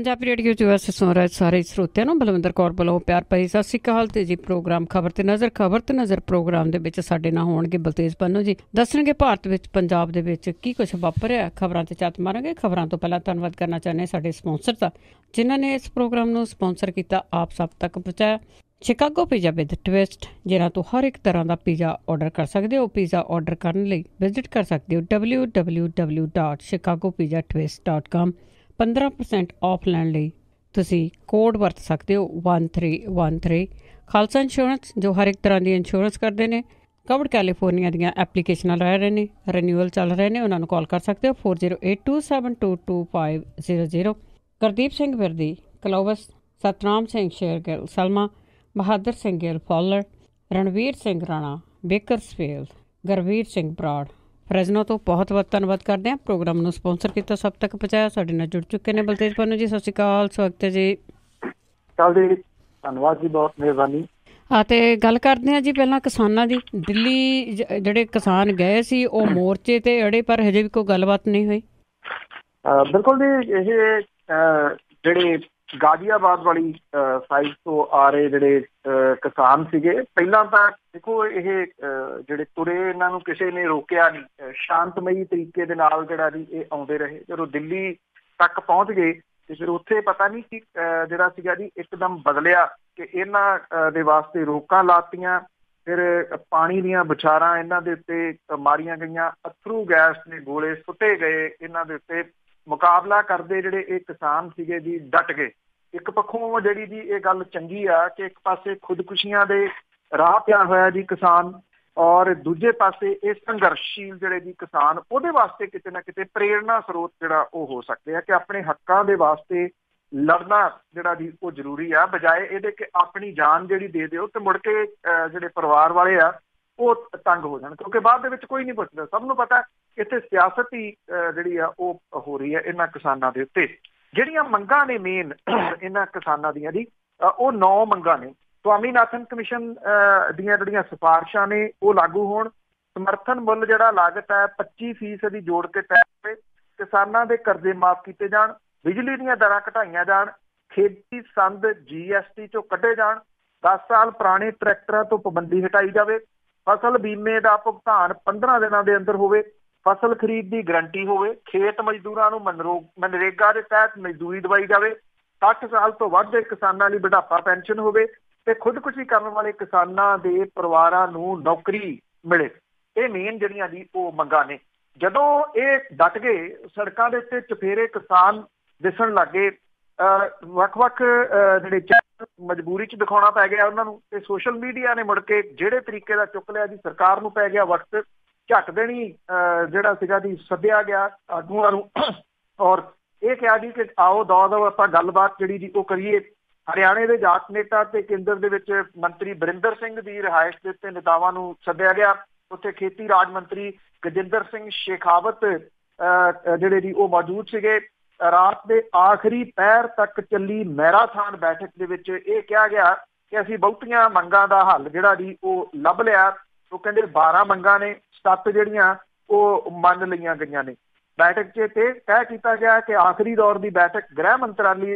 Punjabi radio 'ਚ ਵੈਸੇ ਸੁਣ ਰਹੇ ਸਾਰੇ ਸਰੋਤਿਆਂ ਨੂੰ ਬਲਵਿੰਦਰ ਕੌਰ ਵੱਲੋਂ ਪਿਆਰ ਭਰੀ ਸਤਿ ਸ਼੍ਰੀ ਅਕਾਲ। ਤੇ ਜੀ ਪ੍ਰੋਗਰਾਮ ਖਬਰ ਤੇ ਨਜ਼ਰ ਪ੍ਰੋਗਰਾਮ ਦੇ ਵਿੱਚ ਸਾਡੇ ਨਾਲ ਹੋਣਗੇ ਬਲਤੇਜ ਪੰਨੂ ਜੀ। ਦੱਸਣਗੇ ਭਾਰਤ ਵਿੱਚ ਪੰਜਾਬ ਦੇ ਵਿੱਚ ਕੀ ਕੁਛ ਵਾਪਰਿਆ। ਖਬਰਾਂ ਤੇ ਝਾਤ ਮਾਰਾਂਗੇ। ਖਬਰਾਂ ਤੋਂ ਪਹਿਲਾਂ ਧੰਨਵਾਦ ਕਰਨਾ ਚਾਹੁੰਦੇ ਸਾਡੇ ਸਪਾਂਸਰ ਦਾ, ਜਿਨ੍ਹਾਂ ਨੇ ਇਸ ਪ੍ਰੋਗਰਾਮ ਨੂੰ ਸਪਾਂਸਰ ਕੀਤਾ, ਆਪ ਸਭ ਤੱਕ ਪਹੁੰਚਾਇਆ। ਸ਼ਿਕਾਗੋ ਪੀਜ਼ਾ ਵਿਦ ਟਵਿਸਟ, ਜਿਨ੍ਹਾਂ ਤੋਂ ਹਰ ਇੱਕ ਤਰ੍ਹਾਂ ਦਾ ਪੀਜ਼ਾ ਆਰਡਰ ਕਰ ਸਕਦੇ ਹੋ। ਪੀਜ਼ਾ ਆਰਡਰ ਕਰਨ ਲਈ ਵਿਜ਼ਿਟ ਕਰ ਸਕਦੇ ਹੋ www.chicagopizzatwist.com। 15% ਆਫ ਲੈਣ ਲਈ ਤੁਸੀਂ ਕੋਡ ਵਰਤ ਸਕਦੇ ਹੋ 1313। ਖਾਲਸਾ ਇੰਸ਼ੋਰੈਂਸ, ਜੋ ਹਰ ਇੱਕ ਤਰ੍ਹਾਂ ਦੀ ਇੰਸ਼ੋਰੈਂਸ ਕਰਦੇ ਨੇ। ਕਵਰਡ ਕੈਲੀਫੋਰਨੀਆ ਦੀਆਂ ਐਪਲੀਕੇਸ਼ਨਾਂ ਰਹਿ ਰਹੇ ਨੇ, ਰੀਨਿਊਅਲ ਚੱਲ ਰਹੇ ਨੇ, ਉਹਨਾਂ ਨੂੰ ਕਾਲ ਕਰ ਸਕਦੇ ਹੋ 4082722500। ਗੁਰਦੀਪ ਸਿੰਘ ਵਿਰਦੀ, ਕਲੋਵਸ, ਸਤਨਾਮ ਸਿੰਘ ਸ਼ੇਰਗਿੱਲ, ਸਲਮਾ, ਬਹਾਦਰ ਸਿੰਘ ਗਿੱਲ ਫੌਲਰ, ਰਣਵੀਰ ਸਿੰਘ ਰਾਣਾ, ਬੇਕਰਸਫੀਲਡ, ਗੁਰਵੀਰ ਸਿੰਘ ਬਰਾੜ, ਫਰੈਜ਼ਨੋ ਤੋਂ ਬਹੁਤ ਬਹੁਤ ਧੰਨਵਾਦ ਕਰਦੇ ਹਾਂ। ਪ੍ਰੋਗਰਾਮ ਨੂੰ ਸਪਾਂਸਰ ਕੀਤਾ, ਸਭ ਤੱਕ ਪਹੁੰਚਾਇਆ। ਸਾਡੇ ਨਾਲ ਜੁੜ ਚੁੱਕੇ ਨੇ ਬਲਤੇਜ ਪੰਨੂ ਜੀ। ਸਤਿ ਸ਼੍ਰੀ ਅਕਾਲ, ਸਵਾਗਤ ਹੈ ਜੀ। ਧੰਨਵਾਦ ਜੀ, ਬਹੁਤ ਮਿਹਰਬਾਨੀ। ਤੇ ਗੱਲ ਕਰਦੇ ਹਾਂ ਜੀ ਪਹਿਲਾਂ ਕਿਸਾਨਾਂ ਦੀ। ਦਿੱਲੀ ਜਿਹੜੇ ਕਿਸਾਨ ਗਏ ਸੀ ਉਹ ਮੋਰਚੇ ਤੇ ਅੜੇ, ਪਰ ਹਜੇ ਵੀ ਕੋਈ ਗੱਲਬਾਤ ਨਹੀਂ ਹੋਈ। ਬਿਲਕੁਲ ਜੀ, ਇਹ ਜਿਹੜੇ ਗਾਜ਼ੀਆਬਾਦ ਵਾਲੀ ਸਾਈਡ ਤੋਂ ਆ ਰਹੇ ਜਿਹੜੇ ਕਿਸਾਨ ਸੀਗੇ, ਪਹਿਲਾਂ ਤਾਂ ਦੇਖੋ ਇਹ ਜਿਹੜੇ ਤੁਰੇ, ਇਹਨਾਂ ਨੂੰ ਕਿਸੇ ਨੇ ਰੋਕਿਆ ਨਹੀਂ। ਸ਼ਾਂਤਮਈ ਤਰੀਕੇ ਦੇ ਨਾਲ ਜਿਹੜਾ ਜੀ ਇਹ ਆਉਂਦੇ ਰਹੇ। ਜਦੋਂ ਦਿੱਲੀ ਤੱਕ ਪਹੁੰਚ ਗਏ ਤੇ ਫਿਰ ਉੱਥੇ ਪਤਾ ਨਹੀਂ ਕਿ ਜਿਹੜਾ ਸੀਗਾ ਜੀ ਇੱਕਦਮ ਬਦਲਿਆ ਕਿ ਇਹਨਾਂ ਦੇ ਵਾਸਤੇ ਰੋਕਾਂ ਲਾਤੀਆਂ। ਫਿਰ ਪਾਣੀ ਦੀਆਂ ਬੁਛਾਰਾਂ ਇਹਨਾਂ ਦੇ ਉੱਤੇ ਮਾਰੀਆਂ ਗਈਆਂ, ਅਥਰੂ ਗੈਸ ਦੇ ਗੋਲੇ ਸੁੱਟੇ ਗਏ ਇਹਨਾਂ ਦੇ ਉੱਤੇ। ਮੁਕਾਬਲਾ ਕਰਦੇ ਜਿਹੜੇ ਇਹ ਕਿਸਾਨ ਸੀਗੇ ਜੀ ਡਟ ਗਏ। ਇੱਕ ਪੱਖੋਂ ਜਿਹੜੀ ਜੀ ਇਹ ਗੱਲ ਚੰਗੀ ਆ ਕਿ ਇੱਕ ਪਾਸੇ ਖੁਦਕੁਸ਼ੀਆਂ ਦੇ ਰਾਹ ਪਿਆ ਹੋਇਆ ਜੀ ਕਿਸਾਨ, ਔਰ ਦੂਜੇ ਪਾਸੇ ਇਹ ਸੰਘਰਸ਼ਸ਼ੀਲ ਜਿਹੜੇ ਜੀ ਕਿਸਾਨ, ਉਹਦੇ ਵਾਸਤੇ ਕਿਤੇ ਨਾ ਕਿਤੇ ਪ੍ਰੇਰਨਾ ਸਰੋਤ ਜਿਹੜਾ ਉਹ ਹੋ ਸਕਦੇ ਆ ਕਿ ਆਪਣੇ ਹੱਕਾਂ ਦੇ ਵਾਸਤੇ ਲੜਨਾ ਜਿਹੜਾ ਜੀ ਉਹ ਜ਼ਰੂਰੀ ਆ, ਬਜਾਏ ਇਹਦੇ ਕਿ ਆਪਣੀ ਜਾਨ ਜਿਹੜੀ ਦੇ ਦਿਓ ਤੇ ਮੁੜ ਕੇ ਜਿਹੜੇ ਪਰਿਵਾਰ ਵਾਲੇ ਆ ਉਹ ਤੰਗ ਹੋ ਜਾਣ। ਕਿਉਂਕਿ ਬਾਅਦ ਦੇ ਵਿੱਚ ਕੋਈ ਨਹੀਂ ਪੁੱਛਦਾ। ਸਭ ਨੂੰ ਪਤਾ ਇੱਥੇ ਸਿਆਸਤ ਹੀ ਜਿਹੜੀ ਆ ਉਹ ਹੋ ਰਹੀ ਹੈ ਇਹਨਾਂ ਕਿਸਾਨਾਂ ਦੇ ਉੱਤੇ। ਜਿਹੜੀਆਂ ਮੰਗਾਂ ਨੇ ਮੇਨ ਇਹਨਾਂ ਕਿਸਾਨਾਂ ਦੀਆਂ ਜੀ, ਉਹ 9 ਮੰਗਾਂ ਨੇ। ਸਵਾਮੀਨਾਥਨ ਕਮਿਸ਼ਨ ਦੀਆਂ ਜਿਹੜੀਆਂ ਸਿਫਾਰਿਸ਼ਾਂ ਨੇ ਉਹ ਲਾਗੂ ਹੋਣ। ਸਮਰਥਨ ਮੁੱਲ ਜਿਹੜਾ ਲਾਗਤ ਹੈ 25% ਜੋੜ ਕੇ ਤੈਅ ਹੋਵੇ। ਕਿਸਾਨਾਂ ਦੇ ਕਰਜ਼ੇ ਮਾਫ ਕੀਤੇ ਜਾਣ। ਬਿਜਲੀ ਦੀਆਂ ਦਰਾਂ ਘਟਾਈਆਂ ਜਾਣ। ਖੇਤੀ ਸੰਦ GST ਚੋਂ ਕੱਢੇ ਜਾਣ। 10 ਸਾਲ ਪੁਰਾਣੇ ਟਰੈਕਟਰਾਂ ਤੋਂ ਪਾਬੰਦੀ ਹਟਾਈ ਜਾਵੇ। ਫਸਲ ਬੀਮੇ ਦਾ ਭੁਗਤਾਨ 15 ਦਿਨਾਂ ਦੇ ਅੰਦਰ ਹੋਵੇ। ਫਸਲ ਖਰੀਦ ਦੀ ਗਰੰਟੀ ਹੋਵੇ। ਖੇਤ ਮਜ਼ਦੂਰਾਂ ਨੂੰ ਮਨਰੇਗਾ ਦੇ ਤਹਿਤ ਮਜ਼ਦੂਰੀ ਦਵਾਈ ਜਾਵੇ। 60 ਸਾਲ ਤੋਂ ਵੱਧ ਦੇ ਕਿਸਾਨਾਂ ਲਈ ਬੁਢਾਪਾ ਪੈਨਸ਼ਨ ਹੋਵੇ ਤੇ ਖੁਦਕੁਸ਼ੀ ਕਰਨ ਵਾਲੇ ਕਿਸਾਨਾਂ ਦੇ ਪਰਿਵਾਰਾਂ ਨੂੰ ਨੌਕਰੀ ਮਿਲੇ। ਇਹ ਮੇਨ ਜਿਹੜੀਆਂ ਜੀ ਉਹ ਮੰਗਾਂ ਨੇ। ਜਦੋਂ ਇਹ ਡਟ ਗਏ, ਸੜਕਾਂ ਦੇ ਉੱਤੇ ਚੁਫੇਰੇ ਕਿਸਾਨ ਦਿਸਣ ਲੱਗੇ। ਵੱਖ-ਵੱਖ ਜਿਹੜੇ ਮਜਬੂਰੀ 'ਚ ਦਿਖਾਉਣਾ ਪੈ ਗਿਆ ਉਹਨਾਂ ਨੂੰ, ਤੇ ਸੋਸ਼ਲ ਮੀਡੀਆ ਨੇ ਮੁੜ ਕੇ ਜਿਹੜੇ ਤਰੀਕੇ ਦਾ ਚੁੱਕ ਲਿਆ ਜੀ। ਸਰਕਾਰ ਨੂੰ ਪੈ ਗਿਆ ਵਕਤ, ਝੱਟ ਦੇਣੀ ਜਿਹੜਾ ਸੀਗਾ ਜੀ ਸੱਦਿਆ ਗਿਆ ਆਗੂਆਂ ਨੂੰ, ਔਰ ਇਹ ਕਿਹਾ ਜੀ ਕਿ ਆਓ ਦੋ ਆਪਾਂ ਗੱਲਬਾਤ ਜਿਹੜੀ ਜੀ ਉਹ ਕਰੀਏ। ਹਰਿਆਣੇ ਦੇ ਜਾਟ ਨੇਤਾ ਤੇ ਕੇਂਦਰ ਦੇ ਵਿੱਚ ਮੰਤਰੀ ਬਰਿੰਦਰ ਸਿੰਘ ਦੀ ਰਿਹਾਇਸ਼ ਦੇ ਉੱਤੇ ਨੇਤਾਵਾਂ ਨੂੰ ਸੱਦਿਆ ਗਿਆ। ਉੱਥੇ ਖੇਤੀ ਰਾਜ ਮੰਤਰੀ ਗਜਿੰਦਰ ਸਿੰਘ ਸ਼ੇਖਾਵਤ ਜਿਹੜੇ ਜੀ ਉਹ ਮੌਜੂਦ ਸੀਗੇ। ਰਾਤ ਦੇ ਆਖਰੀ ਪਹਿਰ ਤੱਕ ਚੱਲੀ ਮੈਰਾਥਨ ਬੈਠਕ ਦੇ ਵਿੱਚ ਇਹ ਕਿਹਾ ਗਿਆ ਕਿ ਅਸੀਂ ਬਹੁਤੀਆਂ ਮੰਗਾਂ ਦਾ ਹੱਲ ਜਿਹੜਾ ਜੀ ਉਹ ਲੱਭ ਲਿਆ। ਉਹ ਕਹਿੰਦੇ 12 ਮੰਗਾਂ ਨੇ, 7 ਜਿਹੜੀਆਂ ਉਹ ਮੰਨ ਲਈਆਂ ਗਈਆਂ ਨੇ। ਬੈਠਕ 'ਚ ਤੇ ਤੈਅ ਕੀਤਾ ਗਿਆ ਕਿ ਆਖਰੀ ਦੌਰ ਦੀ ਬੈਠਕ ਗ੍ਰਹਿ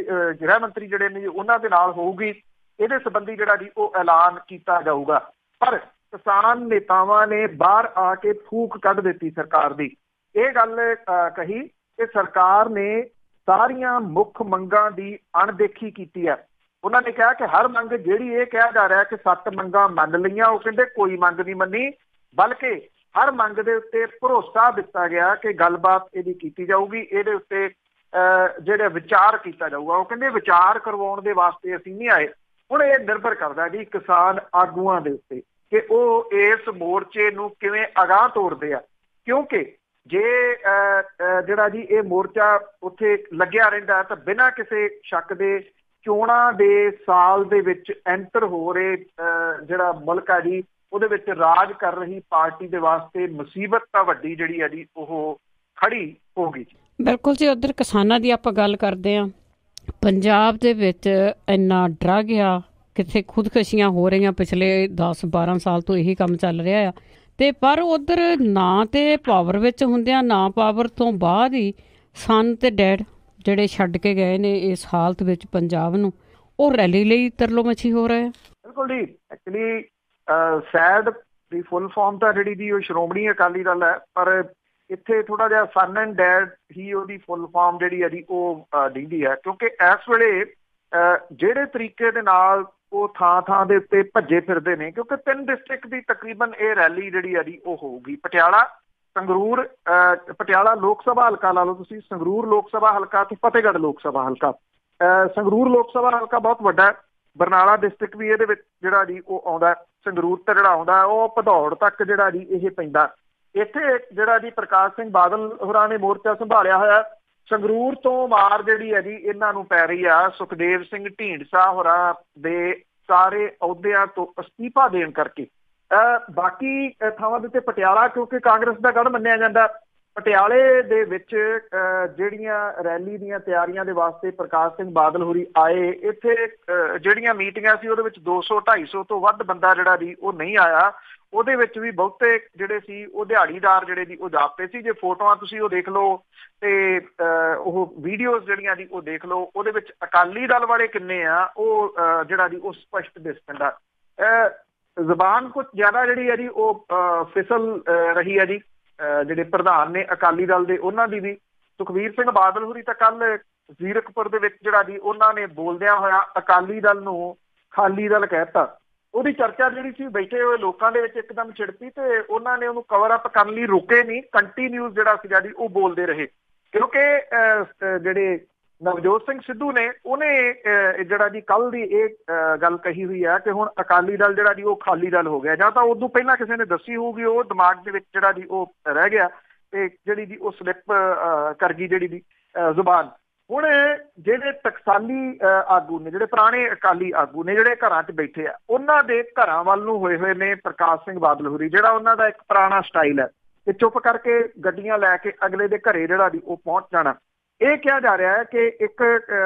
ਮੰਤਰੀ ਜਿਹੜੇ ਨੇ ਉਹਨਾਂ ਦੇ ਨਾਲ ਹੋਊਗੀ। ਇਹਦੇ ਸੰਬੰਧੀ ਜਿਹੜਾ ਜੀ ਉਹ ਐਲਾਨ ਕੀਤਾ ਜਾਊਗਾ। ਪਰ ਕਿਸਾਨ ਨੇਤਾਵਾਂ ਨੇ ਬਾਹਰ ਆ ਕੇ ਫੂਕ ਕੱਢ ਦਿੱਤੀ ਸਰਕਾਰ ਦੀ। ਇਹ ਗੱਲ ਕਹੀ ਕਿ ਸਰਕਾਰ ਨੇ ਸਾਰੀਆਂ ਮੁੱਖ ਮੰਗਾਂ ਦੀ ਅਣਦੇਖੀ ਕੀਤੀ ਹੈ। ਉਹਨਾਂ ਨੇ ਕਿਹਾ ਕਿ ਹਰ ਮੰਗ ਜਿਹੜੀ ਇਹ ਕਿਹਾ ਜਾ ਰਿਹਾ ਕਿ 7 ਮੰਗਾਂ ਮੰਨ ਲਈਆਂ, ਉਹ ਕਹਿੰਦੇ ਕੋਈ ਮੰਗ ਨਹੀਂ ਮੰਨੀ, ਬਲਕਿ ਹਰ ਮੰਗ ਦੇ ਉੱਤੇ ਭਰੋਸਾ ਦਿੱਤਾ ਗਿਆ ਕਿ ਗੱਲਬਾਤ ਇਹਦੀ ਕੀਤੀ ਜਾਊਗੀ, ਇਹਦੇ ਉੱਤੇ ਜਿਹੜੇ ਵਿਚਾਰ ਕੀਤਾ ਜਾਊਗਾ। ਉਹ ਕਹਿੰਦੇ ਵਿਚਾਰ ਕਰਵਾਉਣ ਦੇ ਵਾਸਤੇ ਅਸੀਂ ਨਹੀਂ ਆਏ। ਹੁਣ ਇਹ ਨਿਰਭਰ ਕਰਦਾ ਜੀ ਕਿਸਾਨ ਆਗੂਆਂ ਦੇ ਉੱਤੇ ਕਿ ਉਹ ਇਸ ਮੋਰਚੇ ਨੂੰ ਕਿਵੇਂ ਅਗਾਂਹ ਤੋਰਦੇ ਆ। ਕਿਉਂਕਿ ਜੇ ਜਿਹੜਾ ਜੀ ਇਹ ਮੋਰਚਾ ਉੱਥੇ ਲੱਗਿਆ ਰਹਿੰਦਾ ਤਾਂ ਬਿਨਾਂ ਕਿਸੇ ਸ਼ੱਕ ਦੇ ਚੋਣਾਂ ਦੇ ਸਾਲ ਦੇ ਵਿੱਚ ਐਂਟਰ ਹੋ ਰਹੇ ਜਿਹੜਾ ਮੁਲਕ ਹੈ ਜੀ ਉਹਦੇ ਵਿੱਚ ਰਾਜ ਕਰ ਰਹੀ ਪਾਰਟੀ ਦੇ ਵਾਸਤੇ ਮੁਸੀਬਤ ਤਾਂ ਵੱਡੀ ਜਿਹੜੀ ਹੈ ਜੀ ਉਹ ਖੜੀ ਹੋ ਗਈ। ਬਿਲਕੁਲ ਜੀ। ਉੱਧਰ ਕਿਸਾਨਾਂ ਦੀ ਆਪਾਂ ਗੱਲ ਕਰਦੇ ਹਾਂ। ਪੰਜਾਬ ਦੇ ਵਿੱਚ ਇੰਨਾ ਡਰੱਗ ਆ, ਕਿਤੇ ਖੁਦਕਸ਼ੀਆਂ ਹੋ ਰਹੀਆਂ। ਪਿਛਲੇ 10-12 ਸਾਲ ਤੋਂ ਇਹੀ ਕੰਮ ਚੱਲ ਰਿਹਾ ਆ। ਤੇ ਪਰ ਉੱਧਰ ਨਾ ਤੇ ਪਾਵਰ ਵਿੱਚ ਹੁੰਦਿਆਂ, ਨਾ ਪਾਵਰ ਤੋਂ ਬਾਅਦ ਹੀ ਸਨ ਤੇ ਡੈਡ ਜਿਹੜੇ ਛੱਡ ਕੇ ਗਏ ਨੇ ਇਸ ਹਾਲਤ ਵਿੱਚ ਪੰਜਾਬ ਨੂੰ, ਉਹ ਰੈਲੀ ਲਈ ਤਰਲੋ ਮੱਛੀ ਹੋ ਰਹੇ ਆ। ਬਿਲਕੁਲ ਜੀ, ਐਕਚੁਅਲੀ ਸੈਡ ਦੀ ਫੁੱਲ ਫਾਰਮ ਤਾਂ ਜਿਹੜੀ ਦੀ ਉਹ ਸ਼੍ਰੋਮਣੀ ਅਕਾਲੀ ਦਲ ਹੈ, ਪਰ ਇੱਥੇ ਥੋੜਾ ਜਿਹਾ ਸਨ ਐਂਡ ਡੈਡ ਹੀ ਉਹਦੀ ਫੁੱਲ ਫਾਰਮ ਜਿਹੜੀ ਹੈ ਜੀ ਉਹ ਦਿਖਦੀ ਹੈ, ਕਿਉਂਕਿ ਇਸ ਵੇਲੇ ਜਿਹੜੇ ਤਰੀਕੇ ਦੇ ਨਾਲ ਉਹ ਥਾਂ ਥਾਂ ਦੇ ਉੱਤੇ ਭੱਜੇ ਫਿਰਦੇ ਨੇ, ਕਿਉਂਕਿ 3 ਡਿਸਟ੍ਰਿਕਟ ਦੀ ਤਕਰੀਬਨ ਇਹ ਰੈਲੀ ਜਿਹੜੀ ਹੈ ਜੀ ਉਹ ਹੋਊਗੀ। ਪਟਿਆਲਾ, ਸੰਗਰੂਰ, ਪਟਿਆਲਾ ਲੋਕ ਸਭਾ ਹਲਕਾ ਲਾ ਲਓ ਤੁਸੀਂ, ਸੰਗਰੂਰ ਲੋਕ ਸਭਾ ਹਲਕਾ ਤੇ ਫਤਿਹਗੜ੍ਹ ਲੋਕ ਸਭਾ ਹਲਕਾ। ਸੰਗਰੂਰ ਲੋਕ ਸਭਾ ਹਲਕਾ ਬਹੁਤ ਵੱਡਾ, ਬਰਨਾਲਾ ਡਿਸਟ੍ਰਿਕਟ ਵੀ ਇਹਦੇ ਵਿੱਚ ਜਿਹੜਾ ਜੀ ਉਹ ਆਉਂਦਾ, ਸੰਗਰੂਰ ਤੇ ਜਿਹੜਾ ਆਉਂਦਾ ਉਹ ਭਦੌੜ ਤੱਕ ਜਿਹੜਾ ਜੀ ਇਹ ਪੈਂਦਾ। ਇੱਥੇ ਜਿਹੜਾ ਜੀ ਪ੍ਰਕਾਸ਼ ਸਿੰਘ ਬਾਦਲ ਹੋਰਾਂ ਨੇ ਮੋਰਚਾ ਸੰਭਾਲਿਆ ਹੋਇਆ। ਸੰਗਰੂਰ ਤੋਂ ਮਾਰ ਜਿਹੜੀ ਹੈ ਜੀ ਇਹਨਾਂ ਨੂੰ ਪੈ ਰਹੀ ਆ ਸੁਖਦੇਵ ਸਿੰਘ ਢੀਂਡਸਾ ਹੋਰਾਂ ਦੇ ਸਾਰੇ ਅਹੁਦਿਆਂ ਤੋਂ ਅਸਤੀਫਾ ਦੇਣ ਕਰਕੇ। ਬਾਕੀ ਥਾਵਾਂ ਦੇ ਉੱਤੇ ਪਟਿਆਲਾ ਕਿਉਂਕਿ ਕਾਂਗਰਸ ਦਾ ਗੜ੍ਹ ਮੰਨਿਆ ਜਾਂਦਾ, ਪਟਿਆਲੇ ਦੇ ਵਿੱਚ ਜਿਹੜੀਆਂ ਰੈਲੀ ਦੀਆਂ ਤਿਆਰੀਆਂ ਦੇ ਵਾਸਤੇ ਪ੍ਰਕਾਸ਼ ਸਿੰਘ ਬਾਦਲ ਹੋਰੀ ਆਏ, ਇੱਥੇ ਜਿਹੜੀਆਂ ਮੀਟਿੰਗਾਂ ਸੀ ਉਹਦੇ ਵਿੱਚ 200-250 ਤੋਂ ਵੱਧ ਬੰਦਾ ਜਿਹੜਾ ਜੀ ਉਹ ਨਹੀਂ ਆਇਆ। ਉਹਦੇ ਵਿੱਚ ਵੀ ਬਹੁਤੇ ਜਿਹੜੇ ਸੀ ਉਹ ਦਿਹਾੜੀਦਾਰ ਜਿਹੜੇ ਜੀ ਉਹ ਜਾਪਦੇ ਸੀ। ਜੇ ਫੋਟੋਆਂ ਤੁਸੀਂ ਉਹ ਦੇਖ ਲਓ ਤੇ ਉਹ ਵੀਡੀਓਜ਼ ਜਿਹੜੀਆਂ ਜੀ ਉਹ ਦੇਖ ਲਓ, ਉਹਦੇ ਵਿੱਚ ਅਕਾਲੀ ਦਲ ਵਾਲੇ ਕਿੰਨੇ ਆ ਉਹ ਜਿਹੜਾ ਜੀ ਉਹ ਸਪਸ਼ਟ ਦਿਸ ਪੈਂਦਾ। ਜ਼ਬਾਨ ਕੁਛ ਜ਼ਿਆਦਾ ਜਿਹੜੀ ਹੈ ਜੀ ਉਹ ਫਿਸਲ ਰਹੀ ਹੈ ਜੀ ਜਿਹੜੇ ਪ੍ਰਧਾਨ ਨੇ ਅਕਾਲੀ ਦਲ ਦੇ ਉਹਨਾਂ ਦੀ ਵੀ। ਸੁਖਬੀਰ ਸਿੰਘ ਬਾਦਲ ਹੋਰੀ ਤਾਂ ਕੱਲ ਜ਼ੀਰਕਪੁਰ ਦੇ ਵਿੱਚ ਜਿਹੜਾ ਜੀ ਉਹਨਾਂ ਨੇ ਬੋਲਦਿਆਂ ਹੋਇਆ ਅਕਾਲੀ ਦਲ ਨੂੰ ਖਾਲੀ ਦਲ ਕਹਿਤਾ। ਉਹਦੀ ਚਰਚਾ ਜਿਹੜੀ ਸੀ ਬੈਠੇ ਹੋਏ ਲੋਕਾਂ ਦੇ ਵਿੱਚ ਇੱਕਦਮ ਛਿੜਪੀ ਤੇ ਉਹਨਾਂ ਨੇ ਉਹਨੂੰ ਕਵਰ ਅਪ ਕਰਨ ਲਈ ਰੁਕੇ ਨਹੀਂ, ਕੰਟੀਨਿਊ ਜਿਹੜਾ ਸੀਗਾ ਜੀ ਉਹ ਬੋਲਦੇ ਰਹੇ। ਕਿਉਂਕਿ ਜਿਹੜੇ ਨਵਜੋਤ ਸਿੰਘ ਸਿੱਧੂ ਨੇ ਉਹਨੇ ਜਿਹੜਾ ਜੀ ਕੱਲ ਦੀ ਇਹ ਗੱਲ ਕਹੀ ਹੋਈ ਹੈ ਕਿ ਹੁਣ ਅਕਾਲੀ ਦਲ ਜਿਹੜਾ ਜੀ ਉਹ ਖਾਲੀ ਦਲ ਹੋ ਗਿਆ, ਜਾਂ ਤਾਂ ਉਦੋਂ ਪਹਿਲਾਂ ਕਿਸੇ ਨੇ ਦੱਸੀ ਹੋਊਗੀ, ਉਹ ਦਿਮਾਗ ਦੇ ਵਿੱਚ ਜਿਹੜਾ ਜੀ ਉਹ ਰਹਿ ਗਿਆ ਤੇ ਜਿਹੜੀ ਜੀ ਉਹ ਸਲਿੱਪ ਕਰ ਗਈ ਜਿਹੜੀ ਦੀ ਜ਼ੁਬਾਨ। ਹੁਣ ਜਿਹੜੇ ਟਕਸਾਲੀ ਆਗੂ ਨੇ, ਜਿਹੜੇ ਪੁਰਾਣੇ ਅਕਾਲੀ ਆਗੂ ਨੇ ਜਿਹੜੇ ਘਰਾਂ 'ਚ ਬੈਠੇ ਆ, ਉਹਨਾਂ ਦੇ ਘਰਾਂ ਵੱਲ ਨੂੰ ਹੋਏ ਹੋਏ ਨੇ ਪ੍ਰਕਾਸ਼ ਸਿੰਘ ਬਾਦਲ ਹੋਰੀ। ਜਿਹੜਾ ਉਹਨਾਂ ਦਾ ਇੱਕ ਪੁਰਾਣਾ ਸਟਾਈਲ ਹੈ ਕਿ ਚੁੱਪ ਕਰਕੇ ਗੱਡੀਆਂ ਲੈ ਕੇ ਅਗਲੇ ਦੇ ਘਰੇ ਜਿਹੜਾ ਦੀ ਉਹ ਪਹੁੰਚ ਜਾਣਾ। ਇਹ ਕਿਹਾ ਜਾ ਰਿਹਾ ਹੈ ਕਿ ਇੱਕ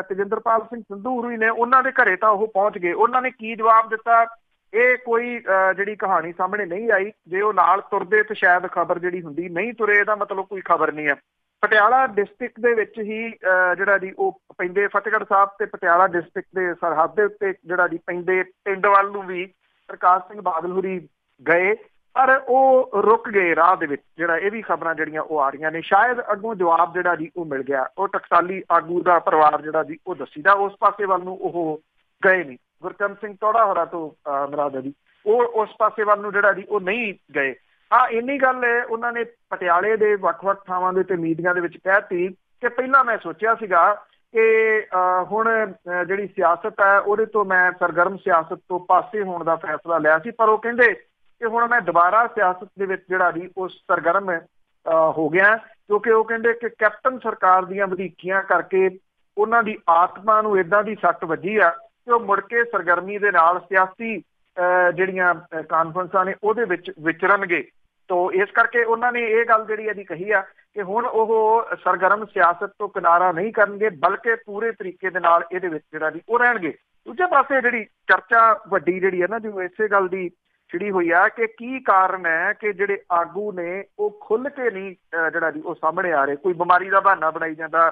ਤੇਜਿੰਦਰਪਾਲ ਸਿੰਘ ਸੰਧੂ ਹੋਰੀ ਨੇ ਉਹਨਾਂ ਦੇ ਘਰੇ ਤਾਂ ਉਹ ਪਹੁੰਚ ਗਏ, ਉਹਨਾਂ ਨੇ ਕੀ ਜਵਾਬ ਦਿੱਤਾ ਇਹ ਕੋਈ ਜਿਹੜੀ ਕਹਾਣੀ ਸਾਹਮਣੇ ਨਹੀਂ ਆਈ। ਜੇ ਉਹ ਨਾਲ ਤੁਰਦੇ ਤੇ ਸ਼ਾਇਦ ਖਬਰ ਜਿਹੜੀ ਹੁੰਦੀ, ਨਹੀਂ ਤੁਰੇ ਇਹਦਾ ਮਤਲਬ ਕੋਈ ਖਬਰ ਨਹੀਂ ਹੈ। ਪਟਿਆਲਾ ਡਿਸਟ੍ਰਿਕਟ ਦੇ ਵਿੱਚ ਹੀ ਜਿਹੜਾ ਜੀ ਉਹ ਪੈਂਦੇ ਫਤਿਹਗੜ੍ਹ ਸਾਹਿਬ ਤੇ ਪਟਿਆਲਾ ਡਿਸਟ੍ਰਿਕਟ ਦੇ ਸਰਹੱਦ ਦੇ ਉੱਤੇ ਜਿਹੜਾ ਜੀ ਪੈਂਦੇ ਪਿੰਡ ਵੱਲ ਨੂੰ ਵੀ ਪ੍ਰਕਾਸ਼ ਸਿੰਘ ਬਾਦਲ ਹੋਰੀ ਗਏ, ਪਰ ਉਹ ਰੁਕ ਗਏ ਰਾਹ ਦੇ ਵਿੱਚ। ਜਿਹੜਾ ਇਹ ਵੀ ਖਬਰਾਂ ਜਿਹੜੀਆਂ ਉਹ ਆ ਰਹੀਆਂ ਨੇ, ਸ਼ਾਇਦ ਅੱਗੋਂ ਜਵਾਬ ਜਿਹੜਾ ਜੀ ਉਹ ਮਿਲ ਗਿਆ। ਉਹ ਟਕਸਾਲੀ ਆਗੂ ਦਾ ਪਰਿਵਾਰ ਜਿਹੜਾ ਜੀ ਉਹ ਦੱਸੀਦਾ ਉਸ ਪਾਸੇ ਵੱਲ ਨੂੰ ਉਹ ਗਏ ਨਹੀਂ। ਗੁਰਚਰਨ ਸਿੰਘ ਤੋੜਾ ਹੋਰਾਂ ਤੋਂ ਮੁਰਾਦ ਹੈ ਜੀ, ਉਹ ਉਸ ਪਾਸੇ ਵੱਲ ਨੂੰ ਜਿਹੜਾ ਜੀ ਉਹ ਨਹੀਂ ਗਏ। ਹਾਂ, ਇੰਨੀ ਗੱਲ ਉਹਨਾਂ ਨੇ ਪਟਿਆਲੇ ਦੇ ਵੱਖ-ਵੱਖ ਥਾਵਾਂ ਦੇ ਉੱਤੇ ਮੀਟਿੰਗਾਂ ਦੇ ਵਿੱਚ ਕਹਿਤੀ ਕਿ ਪਹਿਲਾਂ ਮੈਂ ਸੋਚਿਆ ਸੀਗਾ ਕਿ ਹੁਣ ਜਿਹੜੀ ਸਿਆਸਤ ਹੈ ਉਹਦੇ ਤੋਂ ਮੈਂ ਸਰਗਰਮ ਸਿਆਸਤ ਤੋਂ ਪਾਸੇ ਹੋਣ ਦਾ ਫੈਸਲਾ ਲਿਆ ਸੀ, ਪਰ ਉਹ ਕਹਿੰਦੇ ਕਿ ਹੁਣ ਮੈਂ ਦੁਬਾਰਾ ਸਿਆਸਤ ਦੇ ਵਿੱਚ ਜਿਹੜਾ ਜੀ ਉਹ ਸਰਗਰਮ ਹੋ ਗਿਆ, ਕਿਉਂਕਿ ਉਹ ਕਹਿੰਦੇ ਕਿ ਕੈਪਟਨ ਸਰਕਾਰ ਦੀਆਂ ਵਧੀਕੀਆਂ ਕਰਕੇ ਉਹਨਾਂ ਦੀ ਆਤਮਾ ਨੂੰ ਏਦਾਂ ਦੀ ਸੱਟ ਵੱਜੀ ਆ ਕਿ ਉਹ ਮੁੜ ਕੇ ਸਰਗਰਮੀ ਦੇ ਨਾਲ ਸਿਆਸੀ ਜਿਹੜੀਆਂ ਕਾਨਫਰੰਸਾਂ ਨੇ ਉਹਦੇ ਵਿੱਚ ਵਿਚਰਨਗੇ। ਤੋ ਇਸ ਕਰਕੇ ਉਹਨਾਂ ਨੇ ਇਹ ਗੱਲ ਜਿਹੜੀ ਹੈ ਜੀ ਕਹੀ ਆ ਕਿ ਹੁਣ ਉਹ ਸਰਗਰਮ ਸਿਆਸਤ ਤੋਂ ਕਿਨਾਰਾ ਨਹੀਂ ਕਰਨਗੇ, ਬਲਕਿ ਪੂਰੇ ਤਰੀਕੇ ਦੇ ਨਾਲ ਇਹਦੇ ਵਿੱਚ ਜਿਹੜਾ ਜੀ ਉਹ ਰਹਿਣਗੇ। ਦੂਜੇ ਪਾਸੇ ਜਿਹੜੀ ਚਰਚਾ ਵੱਡੀ ਜਿਹੜੀ ਹੈ ਨਾ ਜੋ ਇਸੇ ਗੱਲ ਦੀ ਛਿੜੀ ਹੋਈ ਆ ਕਿ ਕੀ ਕਾਰਨ ਹੈ ਕਿ ਜਿਹੜੇ ਆਗੂ ਨੇ ਉਹ ਖੁੱਲ੍ਹ ਕੇ ਨਹੀਂ ਜਿਹੜਾ ਜੀ ਉਹ ਸਾਹਮਣੇ ਆ ਰਹੇ। ਕੋਈ ਬਿਮਾਰੀ ਦਾ ਬਹਾਨਾ ਬਣਾਈ ਜਾਂਦਾ,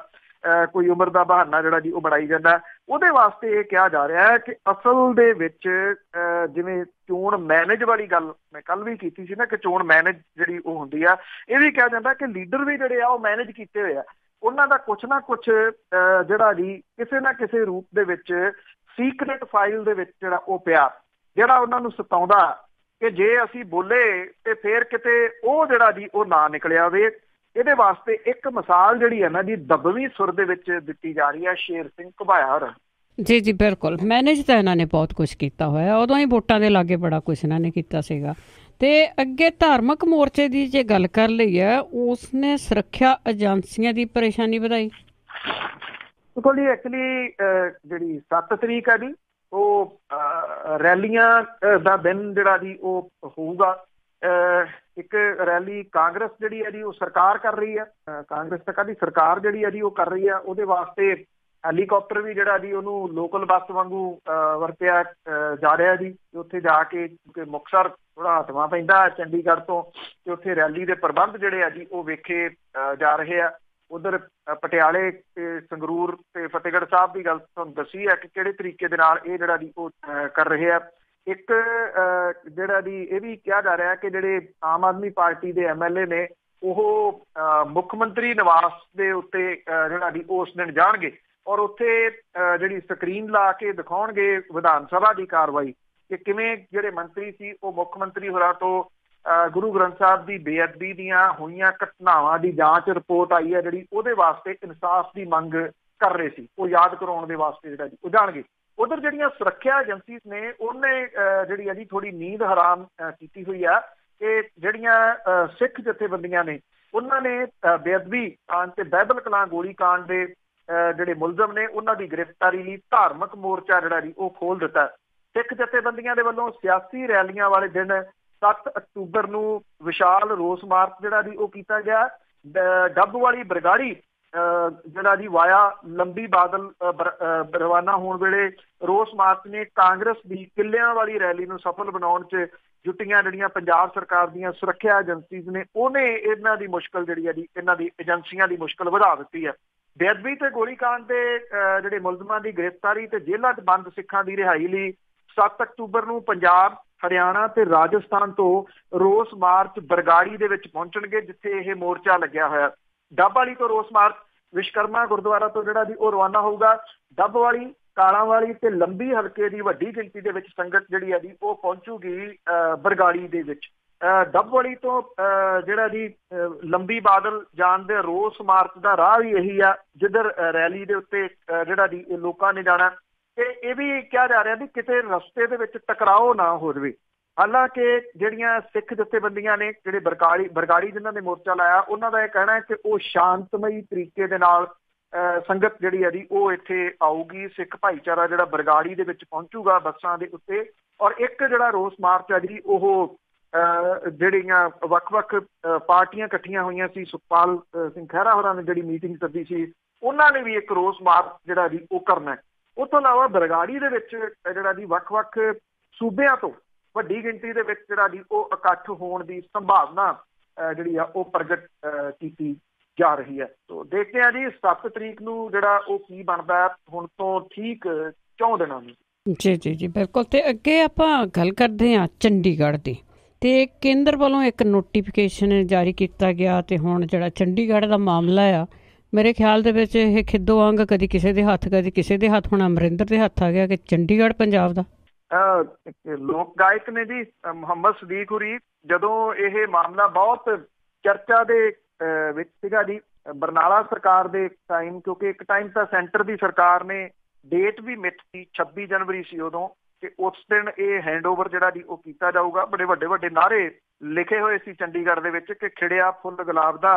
ਕੋਈ ਉਮਰ ਦਾ ਬਹਾਨਾ ਜਿਹੜਾ ਜੀ ਉਹ ਬਣਾਈ ਜਾਂਦਾ। ਉਹਦੇ ਵਾਸਤੇ ਇਹ ਕਿਹਾ ਜਾ ਰਿਹਾ ਹੈ ਕਿ ਅਸਲ ਦੇ ਵਿੱਚ ਜਿਵੇਂ ਚੋਣ ਮੈਨੇਜ ਵਾਲੀ ਗੱਲ ਮੈਂ ਕੱਲ ਵੀ ਕੀਤੀ ਸੀ ਨਾ ਕਿ ਚੋਣ ਮੈਨੇਜ ਜਿਹੜੀ ਉਹ ਹੁੰਦੀ ਆ, ਇਹ ਵੀ ਕਿਹਾ ਜਾਂਦਾ ਕਿ ਲੀਡਰ ਵੀ ਜਿਹੜੇ ਆ ਉਹ ਮੈਨੇਜ ਕੀਤੇ ਹੋਏ ਆ। ਉਹਨਾਂ ਦਾ ਕੁਛ ਨਾ ਕੁਛ ਜਿਹੜਾ ਜੀ ਕਿਸੇ ਨਾ ਕਿਸੇ ਰੂਪ ਦੇ ਵਿੱਚ ਸੀਕ੍ਰੇਟ ਫਾਈਲ ਦੇ ਵਿੱਚ ਜਿਹੜਾ ਉਹ ਪਿਆ, ਜਿਹੜਾ ਉਹਨਾਂ ਨੂੰ ਸਤਾਉਂਦਾ ਕਿ ਜੇ ਅਸੀਂ ਬੋਲੇ ਤੇ ਫੇਰ ਕਿਤੇ ਉਹ ਜਿਹੜਾ ਜੀ ਉਹ ਨਾ ਨਿਕਲਿਆ ਹੋਵੇ। ਇਹਦੇ ਵਾਸਤੇ ਇੱਕ ਮਿਸਾਲ ਜਿਹੜੀ ਹੈ ਨਾ ਜੀ ਦਬਵੀਂ ਸੁਰ ਦੇ ਵਿੱਚ ਦਿੱਤੀ ਜਾ ਰਹੀ ਹੈ ਸ਼ੇਰ ਸਿੰਘ ਘੁਬਾਇਆ ਹੋਰਾਂ। ਜੀ ਜੀ ਬਿਲਕੁਲ, ਮੈਨੇਜ ਤਾਂ ਇਹਨਾਂ ਨੇ ਬਹੁਤ ਕੁਛ ਕੀਤਾ ਹੋਇਆ। ਉਦੋਂ ਹੀ ਵੋਟਾਂ ਦੇ ਲਾਗੇ ਬੜਾ ਕੁਛ ਇਹਨਾਂ ਨੇ ਕੀਤਾ ਸੀਗਾ। ਤੇ ਅੱਗੇ ਧਾਰਮਿਕ ਮੋਰਚੇ ਦੀ ਜੇ ਗੱਲ ਕਰ ਲਈ ਹੈ, ਉਸਨੇ ਸੁਰੱਖਿਆ ਏਜੰਸੀਆਂ ਦੀ ਪਰੇਸ਼ਾਨੀ ਵਧਾਈ। ਦੇਖੋ ਜੀ ਐਕਚੁਅਲੀ ਜਿਹੜੀ 7 ਤਰੀਕ ਹੈ ਜੀ ਉਹ ਰੈਲੀਆਂ ਦਾ ਦਿਨ ਜਿਹੜਾ ਜੀ ਉਹ ਹੋਊਗਾ। ਇੱਕ ਰੈਲੀ ਕਾਂਗਰਸ ਜਿਹੜੀ ਹੈ ਜੀ ਉਹ ਸਰਕਾਰ ਕਰ ਰਹੀ ਹੈ, ਕਾਂਗਰਸ ਤੱਕ ਦੀ ਸਰਕਾਰ ਜਿਹੜੀ ਹੈ ਜੀ ਉਹ ਕਰ ਰਹੀ ਹੈ। ਉਹਦੇ ਵਾਸਤੇ ਹੈਲੀਕਾਪਟਰ ਵੀ ਜਿਹੜਾ ਜੀ ਉਹਨੂੰ ਲੋਕਲ ਬੱਸ ਵਾਂਗੂ ਵਰਤਿਆ ਜਾ ਰਿਹਾ ਜੀ। ਉੱਥੇ ਜਾ ਕੇ ਕਿਉਂਕਿ ਮੁਕਤਸਰ ਥੋੜਾ ਹਟਵਾ ਪੈਂਦਾ ਚੰਡੀਗੜ੍ਹ ਤੋਂ, ਤੇ ਉੱਥੇ ਰੈਲੀ ਦੇ ਪ੍ਰਬੰਧ ਜਿਹੜੇ ਆ ਜੀ ਉਹ ਵੇਖੇ ਜਾ ਰਹੇ ਆ। ਉਧਰ ਪਟਿਆਲੇ ਤੇ ਸੰਗਰੂਰ ਤੇ ਫਤਿਹਗੜ੍ਹ ਸਾਹਿਬ ਦੀ ਗੱਲ ਤੁਹਾਨੂੰ ਦੱਸੀ ਹੈ ਕਿ ਕਿਹੜੇ ਤਰੀਕੇ ਦੇ ਨਾਲ ਇਹ ਜਿਹੜਾ ਦੀ ਉਹ ਕਰ ਰਹੇ ਆ। ਇੱਕ ਜਿਹੜਾ ਦੀ ਇਹ ਵੀ ਕਿਹਾ ਜਾ ਰਿਹਾ ਕਿ ਜਿਹੜੇ ਆਮ ਆਦਮੀ ਪਾਰਟੀ ਦੇ MLA ਨੇ ਉਹ ਮੁੱਖ ਮੰਤਰੀ ਨਿਵਾਸ ਦੇ ਉੱਤੇ ਜਿਹੜਾ ਦੀ ਉਸ ਦਿਨ ਜਾਣਗੇ ਔਰ ਉੱਥੇ ਜਿਹੜੀ ਸਕਰੀਨ ਲਾ ਕੇ ਦਿਖਾਉਣਗੇ ਵਿਧਾਨ ਸਭਾ ਦੀ ਕਾਰਵਾਈ ਕਿ ਕਿਵੇਂ ਜਿਹੜੇ ਮੰਤਰੀ ਸੀ ਉਹ ਮੁੱਖ ਮੰਤਰੀ ਹੋਰਾਂ ਤੋਂ ਗੁਰੂ ਗ੍ਰੰਥ ਸਾਹਿਬ ਦੀ ਬੇਅਦਬੀ ਦੀਆਂ ਹੋਈਆਂ ਘਟਨਾਵਾਂ ਦੀ ਜਾਂਚ ਰਿਪੋਰਟ ਆਈ ਹੈ ਜਿਹੜੀ ਉਹਦੇ ਵਾਸਤੇ ਇਨਸਾਫ ਦੀ ਮੰਗ ਕਰ ਰਹੇ ਸੀ, ਉਹ ਯਾਦ ਕਰਾਉਣ ਦੇ ਵਾਸਤੇ ਜਿਹੜਾ ਜੀ ਉਹ ਜਾਣਗੇ। ਉਧਰ ਜਿਹੜੀਆਂ ਸੁਰੱਖਿਆ ਏਜੰਸੀਜ਼ ਨੇ ਉਹਨੇ ਜਿਹੜੀ ਹੈ ਜੀ ਥੋੜੀ ਨੀਂਦ ਹਰਾਮ ਕੀਤੀ ਹੋਈ ਆ ਕਿ ਜਿਹੜੀਆਂ ਸਿੱਖ ਜਥੇਬੰਦੀਆਂ ਨੇ ਉਹਨਾਂ ਨੇ ਬੇਅਦਬੀ ਕਾਂਡ ਤੇ ਬਾਈਬਲ ਕਲਾਂ ਗੋਲੀ ਕਾਂਡ ਦੇ ਜਿਹੜੇ ਮੁਲਜ਼ਮ ਨੇ ਉਹਨਾਂ ਦੀ ਗ੍ਰਿਫਤਾਰੀ ਲਈ ਧਾਰਮਿਕ ਮੋਰਚਾ ਜਿਹੜਾ ਜੀ ਉਹ ਖੋਲ ਦਿੱਤਾ। ਸਿੱਖ ਜਥੇਬੰਦੀਆਂ ਦੇ ਵੱਲੋਂ ਸਿਆਸੀ ਰੈਲੀਆਂ ਵਾਲੇ ਦਿਨ 7 ਅਕਤੂਬਰ ਨੂੰ ਵਿਸ਼ਾਲ ਰੋਸ ਮਾਰਚ ਜਿਹੜਾ ਜੀ ਉਹ ਕੀਤਾ ਗਿਆ। ਡੱਬ ਵਾਲੀ ਬਰਗਾੜੀ ਜਿਹੜਾ ਜੀ ਵਾਇਆ ਲੰਬੀ ਬਾਦਲ ਰਵਾਨਾ ਹੋਣ ਵੇਲੇ ਰੋਸ ਮਾਰਚ ਨੇ ਕਾਂਗਰਸ ਦੀ ਕਿੱਲਿਆਂ ਵਾਲੀ ਰੈਲੀ ਨੂੰ ਸਫਲ ਬਣਾਉਣ 'ਚ ਜੁੱਟੀਆਂ ਜਿਹੜੀਆਂ ਪੰਜਾਬ ਸਰਕਾਰ ਦੀਆਂ ਸੁਰੱਖਿਆ ਏਜੰਸੀਜ਼ ਨੇ ਉਹਨੇ ਇਹਨਾਂ ਦੀ ਮੁਸ਼ਕਲ ਜਿਹੜੀ ਹੈ ਜੀ ਇਹਨਾਂ ਦੀ ਏਜੰਸੀਆਂ ਦੀ ਮੁਸ਼ਕਲ ਵਧਾ ਦਿੱਤੀ ਹੈ। ਬੇਅਦਬੀ ਤੇ ਗੋਲੀਕਾਂਡ ਦੇ ਜਿਹੜੇ ਮੁਲਜ਼ਮਾਂ ਦੀ ਗ੍ਰਿਫਤਾਰੀ ਤੇ ਜੇਲ੍ਹਾਂ 'ਚ ਬੰਦ ਸਿੱਖਾਂ ਦੀ ਰਿਹਾਈ ਲਈ 7 ਅਕਤੂਬਰ ਨੂੰ ਪੰਜਾਬ, ਹਰਿਆਣਾ ਤੇ ਰਾਜਸਥਾਨ ਤੋਂ ਰੋਸ ਮਾਰਚ ਬਰਗਾੜੀ ਦੇ ਵਿੱਚ ਪਹੁੰਚਣਗੇ ਜਿੱਥੇ ਇਹ ਮੋਰਚਾ ਲੱਗਿਆ ਹੋਇਆ। ਡੱਬ ਵਾਲੀ ਤੋਂ ਰੋਸ ਮਾਰਚ ਵਿਸ਼ਕਰਮਾ ਗੁਰਦੁਆਰਾ ਤੋਂ ਜਿਹੜਾ ਜੀ ਉਹ ਰਵਾਨਾ ਹੋਊਗਾ। ਡੱਬ ਵਾਲੀ, ਕਾਲਾਂ ਵਾਲੀ ਤੇ ਲੰਬੀ ਹਲਕੇ ਦੀ ਵੱਡੀ ਗਿਣਤੀ ਦੇ ਵਿੱਚ ਸੰਗਤ ਜਿਹੜੀ ਹੈ ਜੀ ਉਹ ਪਹੁੰਚੂਗੀ ਬਰਗਾੜੀ ਦੇ ਵਿੱਚ। ਡੱਬ ਵਾਲੀ ਤੋਂ ਜਿਹੜਾ ਜੀ ਲੰਬੀ ਬਾਦਲ ਜਾਣ ਦੇ ਰੋਸ ਮਾਰਚ ਦਾ ਰਾਹ ਵੀ ਇਹੀ ਆ ਜਿੱਧਰ ਰੈਲੀ ਦੇ ਉੱਤੇ ਜਿਹੜਾ ਜੀ ਲੋਕਾਂ ਨੇ ਜਾਣਾ ਤੇ ਇਹ ਵੀ ਕਿਹਾ ਜਾ ਰਿਹਾ ਵੀ ਕਿਤੇ ਰਸਤੇ ਦੇ ਵਿੱਚ ਟਕਰਾਓ ਨਾ ਹੋ ਜਾਵੇ। ਹਾਲਾਂਕਿ ਜਿਹੜੀਆਂ ਸਿੱਖ ਜਥੇਬੰਦੀਆਂ ਨੇ ਜਿਹੜੇ ਬਰਗਾੜੀ ਜਿਨ੍ਹਾਂ ਨੇ ਮੋਰਚਾ ਲਾਇਆ ਉਹਨਾਂ ਦਾ ਇਹ ਕਹਿਣਾ ਹੈ ਕਿ ਉਹ ਸ਼ਾਂਤਮਈ ਤਰੀਕੇ ਦੇ ਨਾਲ ਸੰਗਤ ਜਿਹੜੀ ਹੈ ਜੀ ਉਹ ਇੱਥੇ ਆਊਗੀ। ਸਿੱਖ ਭਾਈਚਾਰਾ ਜਿਹੜਾ ਬਰਗਾੜੀ ਦੇ ਵਿੱਚ ਪਹੁੰਚੂਗਾ ਬੱਸਾਂ ਦੇ ਉੱਤੇ ਔਰ ਇੱਕ ਜਿਹੜਾ ਰੋਸ ਮਾਰਚ ਹੈ ਜੀ ਉਹ ਜਿਹੜੀਆਂ ਵੱਖ-ਵੱਖ ਪਾਰਟੀਆਂ ਇਕੱਠੀਆਂ ਹੋਈਆਂ ਸੀ, ਸੁਖਪਾਲ ਸਿੰਘ ਖਹਿਰਾ ਹੋਰਾਂ ਨੇ ਜਿਹੜੀ ਮੀਟਿੰਗ ਸੱਦੀ ਸੀ ਉਹਨਾਂ ਨੇ ਵੀ ਇੱਕ ਰੋਸ ਮਾਰਚ ਜਿਹੜਾ ਜੀ ਉਹ ਕਰਨਾ। ਉਹ ਤੋਂ ਇਲਾਵਾ ਬਰਗਾੜੀ ਦੇ ਵਿੱਚ ਜਿਹੜਾ ਜੀ ਵੱਖ-ਵੱਖ ਸੂਬਿਆਂ ਤੋਂ ਵੱਡੀ ਗਿਣਤੀ ਦੇ ਵਿੱਚ ਜਿਹੜਾ ਜੀ ਉਹ ਇਕੱਠ ਹੋਣ ਦੀ ਸੰਭਾਵਨਾ ਜਿਹੜੀ ਆ ਉਹ ਪ੍ਰਗਟ ਕੀਤੀ ਜਾ ਰਹੀ ਹੈ। ਤੋ ਦੇਖਦੇ ਹਾਂ ਜੀ 7 ਤਰੀਕ ਨੂੰ ਜਿਹੜਾ ਉਹ ਕੀ ਬਣਦਾ ਹੁਣ ਤੋਂ ਠੀਕ 4 ਦਿਨਾਂ ਨੂੰ। ਜੀ ਬਿਲਕੁਲ। ਤੇ ਅੱਗੇ ਆਪਾਂ ਗੱਲ ਕਰਦੇ ਹਾਂ ਚੰਡੀਗੜ੍ਹ ਦੀ। ਤੇ ਕੇਂਦਰ ਵੱਲੋਂ ਇੱਕ ਨੋਟੀਫਿਕੇਸ਼ਨ ਜਾਰੀ ਕੀਤਾ ਗਿਆ ਤੇ ਹੁਣ ਜਿਹੜਾ ਚੰਡੀਗੜ੍ਹ ਦਾ ਮਾਮਲਾ ਆ ਮੇਰੇ ਖਿਆਲ ਦੇ ਵਿੱਚ ਇਹ ਖਿੱਦੋ ਵਾਂਗ ਕਦੀ ਕਿਸੇ ਦੇ ਹੱਥ ਕਦੀ ਕਿਸੇ ਦੇ ਹੱਥ, ਹੁਣ ਅਮਰਿੰਦਰ ਦੇ ਹੱਥ ਆ ਗਿਆ ਕਿ ਚੰਡੀਗੜ੍ਹ ਪੰਜਾਬ ਦਾ। ਲੋਕ ਗਾਇਕ ਨੇ ਜੀ ਮੁਹੰਮਦ ਸਦੀਕ ਹੁਰੀ, ਜਦੋਂ ਇਹ ਮਾਮਲਾ ਬਹੁਤ ਚਰਚਾ ਦੇ ਵਿੱਚ ਸੀਗਾ ਜੀ ਬਰਨਾਲਾ ਸਰਕਾਰ ਦੇ ਟਾਈਮ, ਕਿਉਂਕਿ ਇੱਕ ਟਾਈਮ ਤਾਂ ਸੈਂਟਰ ਦੀ ਸਰਕਾਰ ਨੇ ਡੇਟ ਵੀ ਮਿੱਥ ਸੀ 26 ਜਨਵਰੀ ਸੀ ਉਦੋਂ ਕਿ ਉਸ ਦਿਨ ਇਹ ਹੈਂਡਓਵਰ ਜਿਹੜਾ ਜੀ ਉਹ ਕੀਤਾ ਜਾਊਗਾ। ਬੜੇ ਵੱਡੇ ਨਾਅਰੇ ਲਿਖੇ ਹੋਏ ਸੀ ਚੰਡੀਗੜ੍ਹ ਦੇ ਵਿੱਚ ਕਿ ਖਿੜਿਆ ਫੁੱਲ ਗੁਲਾਬ ਦਾ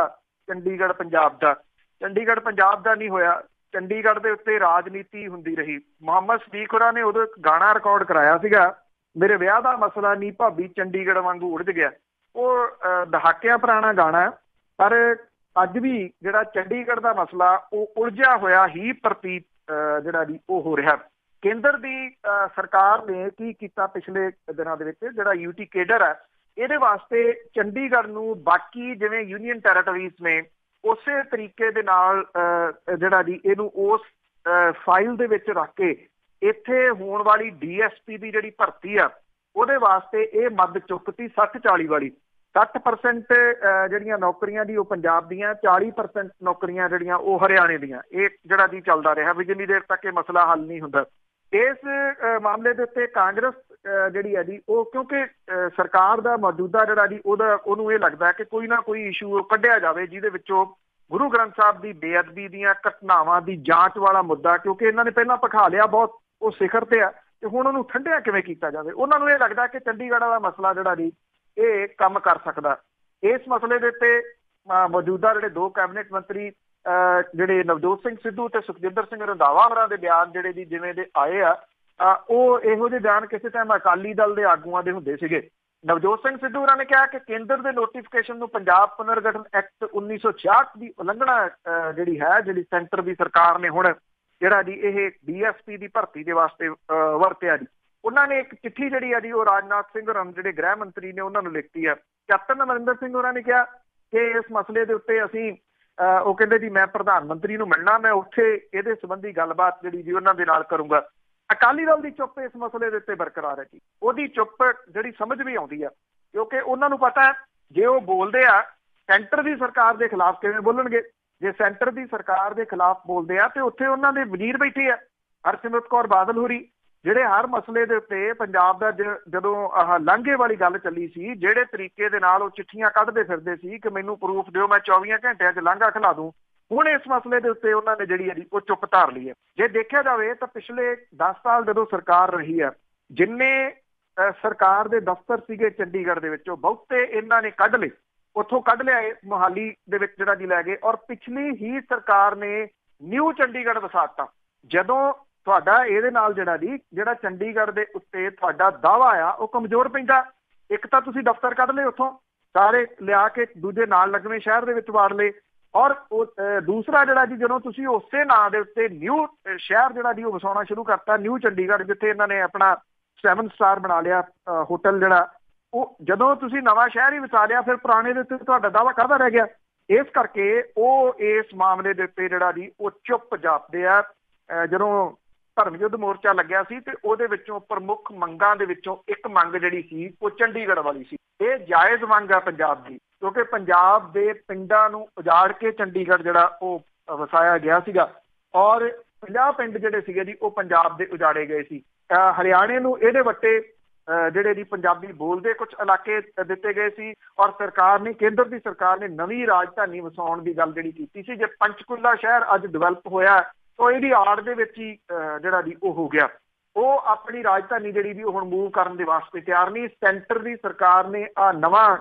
ਚੰਡੀਗੜ੍ਹ ਪੰਜਾਬ ਦਾ। ਚੰਡੀਗੜ੍ਹ ਪੰਜਾਬ ਦਾ ਨਹੀਂ ਹੋਇਆ, ਚੰਡੀਗੜ੍ਹ ਦੇ ਉੱਤੇ ਰਾਜਨੀਤੀ ਹੁੰਦੀ ਰਹੀ। ਮੁਹੰਮਦ ਸਦੀਕ ਹੋਰਾਂ ਨੇ ਉਦੋਂ ਇੱਕ ਗਾਣਾ ਰਿਕਾਰਡ ਕਰਾਇਆ ਸੀਗਾ, ਮੇਰੇ ਵਿਆਹ ਦਾ ਮਸਲਾ ਨਹੀਂ ਭਾਬੀ ਚੰਡੀਗੜ੍ਹ ਵਾਂਗੂ ਉਲਝ ਗਿਆ। ਉਹ ਦਹਾਕਿਆਂ ਪੁਰਾਣਾ ਗਾਣਾ, ਪਰ ਅੱਜ ਵੀ ਜਿਹੜਾ ਚੰਡੀਗੜ੍ਹ ਦਾ ਮਸਲਾ ਉਹ ਉਲਝਿਆ ਹੋਇਆ ਹੀ ਪ੍ਰਤੀਤ ਜਿਹੜਾ ਜੀ ਉਹ ਹੋ ਰਿਹਾ। ਕੇਂਦਰ ਦੀ ਸਰਕਾਰ ਨੇ ਕੀ ਕੀਤਾ ਪਿਛਲੇ ਦਿਨਾਂ ਦੇ ਵਿੱਚ, ਜਿਹੜਾ UT ਕੇਡਰ ਹੈ ਇਹਦੇ ਵਾਸਤੇ ਚੰਡੀਗੜ੍ਹ ਨੂੰ ਬਾਕੀ ਜਿਵੇਂ ਯੂਨੀਅਨ ਟੈਰੀਟਰੀਜ਼ ਨੇ ਉਸੇ ਤਰੀਕੇ ਦੇ ਨਾਲ ਜਿਹੜਾ ਜੀ ਇਹਨੂੰ ਉਸ ਫਾਈਲ ਦੇ ਵਿੱਚ ਰੱਖ ਕੇ ਇੱਥੇ ਹੋਣ ਵਾਲੀ DSP ਦੀ ਜਿਹੜੀ ਭਰਤੀ ਆ ਉਹਦੇ ਵਾਸਤੇ ਇਹ ਮੱਦ ਚੁੱਕਤੀ 60-40 ਵਾਲੀ। 60% ਜਿਹੜੀਆਂ ਨੌਕਰੀਆਂ ਦੀ ਉਹ ਪੰਜਾਬ ਦੀਆਂ, 40% ਨੌਕਰੀਆਂ ਜਿਹੜੀਆਂ ਉਹ ਹਰਿਆਣੇ ਦੀਆਂ। ਇਹ ਜਿਹੜਾ ਜੀ ਚੱਲਦਾ ਰਿਹਾ ਵੀ ਜਿੰਨੀ ਦੇਰ ਤੱਕ ਇਹ ਮਸਲਾ ਹੱਲ ਨਹੀਂ ਹੁੰਦਾ। ਇਸ ਮਾਮਲੇ ਦੇ ਉੱਤੇ ਕਾਂਗਰਸ ਜਿਹੜੀ ਹੈ ਜੀ ਉਹ ਕਿਉਂਕਿ ਸਰਕਾਰ ਦਾ ਮੌਜੂਦਾ ਜਿਹੜਾ ਜੀ ਉਹਨੂੰ ਇਹ ਲੱਗਦਾ ਕਿ ਕੋਈ ਨਾ ਕੋਈ ਇਸ਼ੂ ਕੱਢਿਆ ਜਾਵੇ ਜਿਹਦੇ ਵਿੱਚੋਂ ਗੁਰੂ ਗ੍ਰੰਥ ਸਾਹਿਬ ਦੀ ਬੇਅਦਬੀ ਦੀਆਂ ਘਟਨਾਵਾਂ ਦੀ ਜਾਂਚ ਵਾਲਾ ਮੁੱਦਾ, ਕਿਉਂਕਿ ਇਹਨਾਂ ਨੇ ਪਹਿਲਾਂ ਭਖਾ ਲਿਆ ਬਹੁਤ, ਉਹ ਸਿਖਰ ਤੇ ਆ ਤੇ ਹੁਣ ਉਹਨੂੰ ਠੰਡਿਆ ਕਿਵੇਂ ਕੀਤਾ ਜਾਵੇ। ਉਹਨਾਂ ਨੂੰ ਇਹ ਲੱਗਦਾ ਕਿ ਚੰਡੀਗੜ੍ਹ ਵਾਲਾ ਮਸਲਾ ਜਿਹੜਾ ਜੀ ਇਹ ਕੰਮ ਕਰ ਸਕਦਾ। ਇਸ ਮਸਲੇ ਦੇ ਉੱਤੇ ਮੌਜੂਦਾ ਜਿਹੜੇ 2 ਕੈਬਨਿਟ ਮੰਤਰੀ ਜਿਹੜੇ ਨਵਜੋਤ ਸਿੰਘ ਸਿੱਧੂ ਤੇ ਸੁਖਜਿੰਦਰ ਸਿੰਘ ਰੰਧਾਵਾ ਹੋਰਾਂ ਦੇ ਬਿਆਨ ਜਿਹੜੇ ਜੀ ਜਿਵੇਂ ਦੇ ਆਏ ਆ ਉਹ ਇਹੋ ਜਿਹੇ ਬਿਆਨ ਕਿਸੇ ਟਾਈਮ ਅਕਾਲੀ ਦਲ ਦੇ ਆਗੂਆਂ ਦੇ ਹੁੰਦੇ ਸੀਗੇ। ਨਵਜੋਤ ਸਿੰਘ ਸਿੱਧੂ ਹੋਰਾਂ ਨੇ ਕਿਹਾ ਕਿ ਕੇਂਦਰ ਦੇ ਨੋਟੀਫਿਕੇਸ਼ਨ ਨੂੰ ਪੰਜਾਬ ਪੁਨਰਗਠਨ ਐਕਟ 1966 ਦੀ ਉਲੰਘਣਾ ਜਿਹੜੀ ਹੈ, ਜਿਹੜੀ ਸੈਂਟਰ ਦੀ ਸਰਕਾਰ ਨੇ ਹੁਣ ਜਿਹੜਾ ਜੀ ਇਹ DSP ਦੀ ਭਰਤੀ ਦੇ ਵਾਸਤੇ ਵਰਤਿਆ ਜੀ। ਉਹਨਾਂ ਨੇ ਇੱਕ ਚਿੱਠੀ ਜਿਹੜੀ ਆ ਜੀ ਉਹ ਰਾਜਨਾਥ ਸਿੰਘ ਹੋਰਾਂ ਜਿਹੜੇ ਗ੍ਰਹਿ ਮੰਤਰੀ ਨੇ ਉਹਨਾਂ ਨੂੰ ਲਿਖਤੀ ਆ। ਕੈਪਟਨ ਅਮਰਿੰਦਰ ਸਿੰਘ ਹੋਰਾਂ ਨੇ ਕਿਹਾ ਕਿ ਇਸ ਮਸਲੇ ਦੇ ਉੱਤੇ ਅਸੀਂ ਉਹ ਕਹਿੰਦੇ ਜੀ ਮੈਂ ਪ੍ਰਧਾਨ ਮੰਤਰੀ ਨੂੰ ਮਿਲਣਾ, ਮੈਂ ਉੱਥੇ ਇਹਦੇ ਸੰਬੰਧੀ ਗੱਲਬਾਤ ਜਿਹੜੀ ਜੀ ਉਹਨਾਂ ਦੇ ਨਾਲ ਕਰੂੰਗਾ। ਅਕਾਲੀ ਦਲ ਦੀ ਚੁੱਪ ਇਸ ਮਸਲੇ ਦੇ ਉੱਤੇ ਬਰਕਰਾਰ ਹੈ ਜੀ। ਉਹਦੀ ਚੁੱਪ ਜਿਹੜੀ ਸਮਝ ਵੀ ਆਉਂਦੀ ਆ, ਕਿਉਂਕਿ ਉਹਨਾਂ ਨੂੰ ਪਤਾ ਹੈ ਜੇ ਉਹ ਬੋਲਦੇ ਆ ਸੈਂਟਰ ਦੀ ਸਰਕਾਰ ਦੇ ਖਿਲਾਫ ਕਿਵੇਂ ਬੋਲਣਗੇ। ਜੇ ਸੈਂਟਰ ਦੀ ਸਰਕਾਰ ਦੇ ਖਿਲਾਫ ਬੋਲਦੇ ਆ ਤੇ ਉੱਥੇ ਉਹਨਾਂ ਦੇ ਵਜ਼ੀਰ ਬੈਠੇ ਆ, ਹਰਸਿਮਰਤ ਕੌਰ ਬਾਦਲ ਹੋਰੀ, ਜਿਹੜੇ ਹਰ ਮਸਲੇ ਦੇ ਉੱਤੇ ਪੰਜਾਬ ਦਾ ਜਦੋਂ ਆਹ ਲਾਂਘੇ ਵਾਲੀ ਗੱਲ ਚੱਲੀ ਸੀ, ਜਿਹੜੇ ਤਰੀਕੇ ਦੇ ਨਾਲ ਉਹ ਚਿੱਠੀਆਂ ਕੱਢਦੇ ਫਿਰਦੇ ਸੀ ਕਿ ਮੈਨੂੰ ਪ੍ਰੂਫ ਦਿਓ, ਮੈਂ 24 ਘੰਟਿਆਂ 'ਚ ਲਾਂਘਾ ਖਿਲਾ ਦੂੰ, ਹੁਣ ਇਸ ਮਸਲੇ ਦੇ ਉੱਤੇ ਉਹਨਾਂ ਨੇ ਜਿਹੜੀ ਹੈ ਉਹ ਚੁੱਪ ਧਾਰ ਲਈ ਹੈ। ਜੇ ਦੇਖਿਆ ਜਾਵੇ ਤਾਂ ਪਿਛਲੇ 10 ਸਾਲ ਜਦੋਂ ਸਰਕਾਰ ਰਹੀ ਆ, ਜਿੰਨੇ ਸਰਕਾਰ ਦੇ ਦਫ਼ਤਰ ਸੀਗੇ ਚੰਡੀਗੜ੍ਹ ਦੇ ਵਿੱਚੋਂ ਬਹੁਤੇ ਇਹਨਾਂ ਨੇ ਕੱਢ ਲਏ, ਉੱਥੋਂ ਕੱਢ ਲਿਆਏ, ਮੁਹਾਲੀ ਦੇ ਵਿੱਚ ਜਿਹੜਾ ਜੀ ਲੈ ਗਏ, ਔਰ ਪਿਛਲੀ ਹੀ ਸਰਕਾਰ ਨੇ ਨਿਊ ਚੰਡੀਗੜ੍ਹ ਵਸਾਤਾ। ਜਦੋਂ ਤੁਹਾਡਾ ਇਹਦੇ ਨਾਲ ਜਿਹੜਾ ਚੰਡੀਗੜ੍ਹ ਦੇ ਉੱਤੇ ਤੁਹਾਡਾ ਦਾਅਵਾ ਆ ਉਹ ਕਮਜ਼ੋਰ ਪੈਂਦਾ। ਇੱਕ ਤਾਂ ਤੁਸੀਂ ਦਫ਼ਤਰ ਕੱਢ ਲਏ ਉੱਥੋਂ ਸਾਰੇ ਲਿਆ ਕੇ ਦੂਜੇ ਨਾਲ ਲੱਗਵੇਂ ਸ਼ਹਿਰ ਦੇ ਵਿੱਚ ਵਾੜ ਲਏ, ਔਰ ਦੂਸਰਾ ਜਿਹੜਾ ਜੀ ਜਦੋਂ ਤੁਸੀਂ ਉਸੇ ਨਾਂ ਦੇ ਉੱਤੇ ਨਿਊ ਸ਼ਹਿਰ ਜਿਹੜਾ ਜੀ ਉਹ ਵਸਾਉਣਾ ਸ਼ੁਰੂ ਕਰਤਾ, ਨਿਊ ਚੰਡੀਗੜ੍ਹ, ਜਿੱਥੇ ਇਹਨਾਂ ਨੇ ਆਪਣਾ 7 ਸਟਾਰ ਬਣਾ ਲਿਆ ਹੋਟਲ ਜਿਹੜਾ, ਉਹ ਜਦੋਂ ਤੁਸੀਂ ਨਵਾਂ ਸ਼ਹਿਰ ਹੀ ਵਸਾ ਲਿਆ ਫਿਰ ਪੁਰਾਣੇ ਦੇ ਉੱਤੇ ਤੁਹਾਡਾ ਦਾਅਵਾ ਕਾਹਦਾ ਰਹਿ ਗਿਆ। ਇਸ ਕਰਕੇ ਉਹ ਇਸ ਮਾਮਲੇ ਦੇ ਉੱਤੇ ਜਿਹੜਾ ਜੀ ਉਹ ਚੁੱਪ ਜਾਪਦੇ ਆ। ਜਦੋਂ ਧਰਮ ਯੁੱਧ ਮੋਰਚਾ ਲੱਗਿਆ ਸੀ ਤੇ ਉਹਦੇ ਵਿੱਚੋਂ ਪ੍ਰਮੁੱਖ ਮੰਗਾਂ ਦੇ ਵਿੱਚੋਂ ਇੱਕ ਮੰਗ ਜਿਹੜੀ ਸੀ ਉਹ ਚੰਡੀਗੜ੍ਹ ਵਾਲੀ ਸੀ। ਇਹ ਜਾਇਜ਼ ਮੰਗ ਆ ਪੰਜਾਬ ਦੀ, ਕਿਉਂਕਿ ਪੰਜਾਬ ਦੇ ਪਿੰਡਾਂ ਨੂੰ ਉਜਾੜ ਕੇ ਚੰਡੀਗੜ੍ਹ ਜਿਹੜਾ ਉਹ ਵਸਾਇਆ ਗਿਆ ਸੀਗਾ, ਔਰ 50 ਪਿੰਡ ਜਿਹੜੇ ਸੀਗੇ ਜੀ ਉਹ ਪੰਜਾਬ ਦੇ ਉਜਾੜੇ ਗਏ ਸੀ। ਹਰਿਆਣੇ ਨੂੰ ਇਹਦੇ ਵੱਟੇ ਜਿਹੜੇ ਜੀ ਪੰਜਾਬੀ ਬੋਲਦੇ ਕੁਝ ਇਲਾਕੇ ਦਿੱਤੇ ਗਏ ਸੀ, ਔਰ ਸਰਕਾਰ ਨੇ, ਕੇਂਦਰ ਦੀ ਸਰਕਾਰ ਨੇ ਨਵੀਂ ਰਾਜਧਾਨੀ ਵਸਾਉਣ ਦੀ ਗੱਲ ਜਿਹੜੀ ਕੀਤੀ ਸੀ। ਜੇ ਪੰਚਕੂਲਾ ਸ਼ਹਿਰ ਅੱਜ ਡਿਵੈਲਪ ਹੋਇਆ ਤਾਂ ਇਹਦੀ ਆੜ ਦੇ ਵਿੱਚ ਹੀ ਜਿਹੜਾ ਜੀ ਉਹ ਹੋ ਗਿਆ। ਉਹ ਆਪਣੀ ਰਾਜਧਾਨੀ ਜਿਹੜੀ ਵੀ ਹੁਣ ਮੂਵ ਕਰਨ ਦੇ ਵਾਸਤੇ ਤਿਆਰ ਨਹੀਂ। ਸੈਂਟਰ ਦੀ ਸਰਕਾਰ ਨੇ ਨਵਾਂ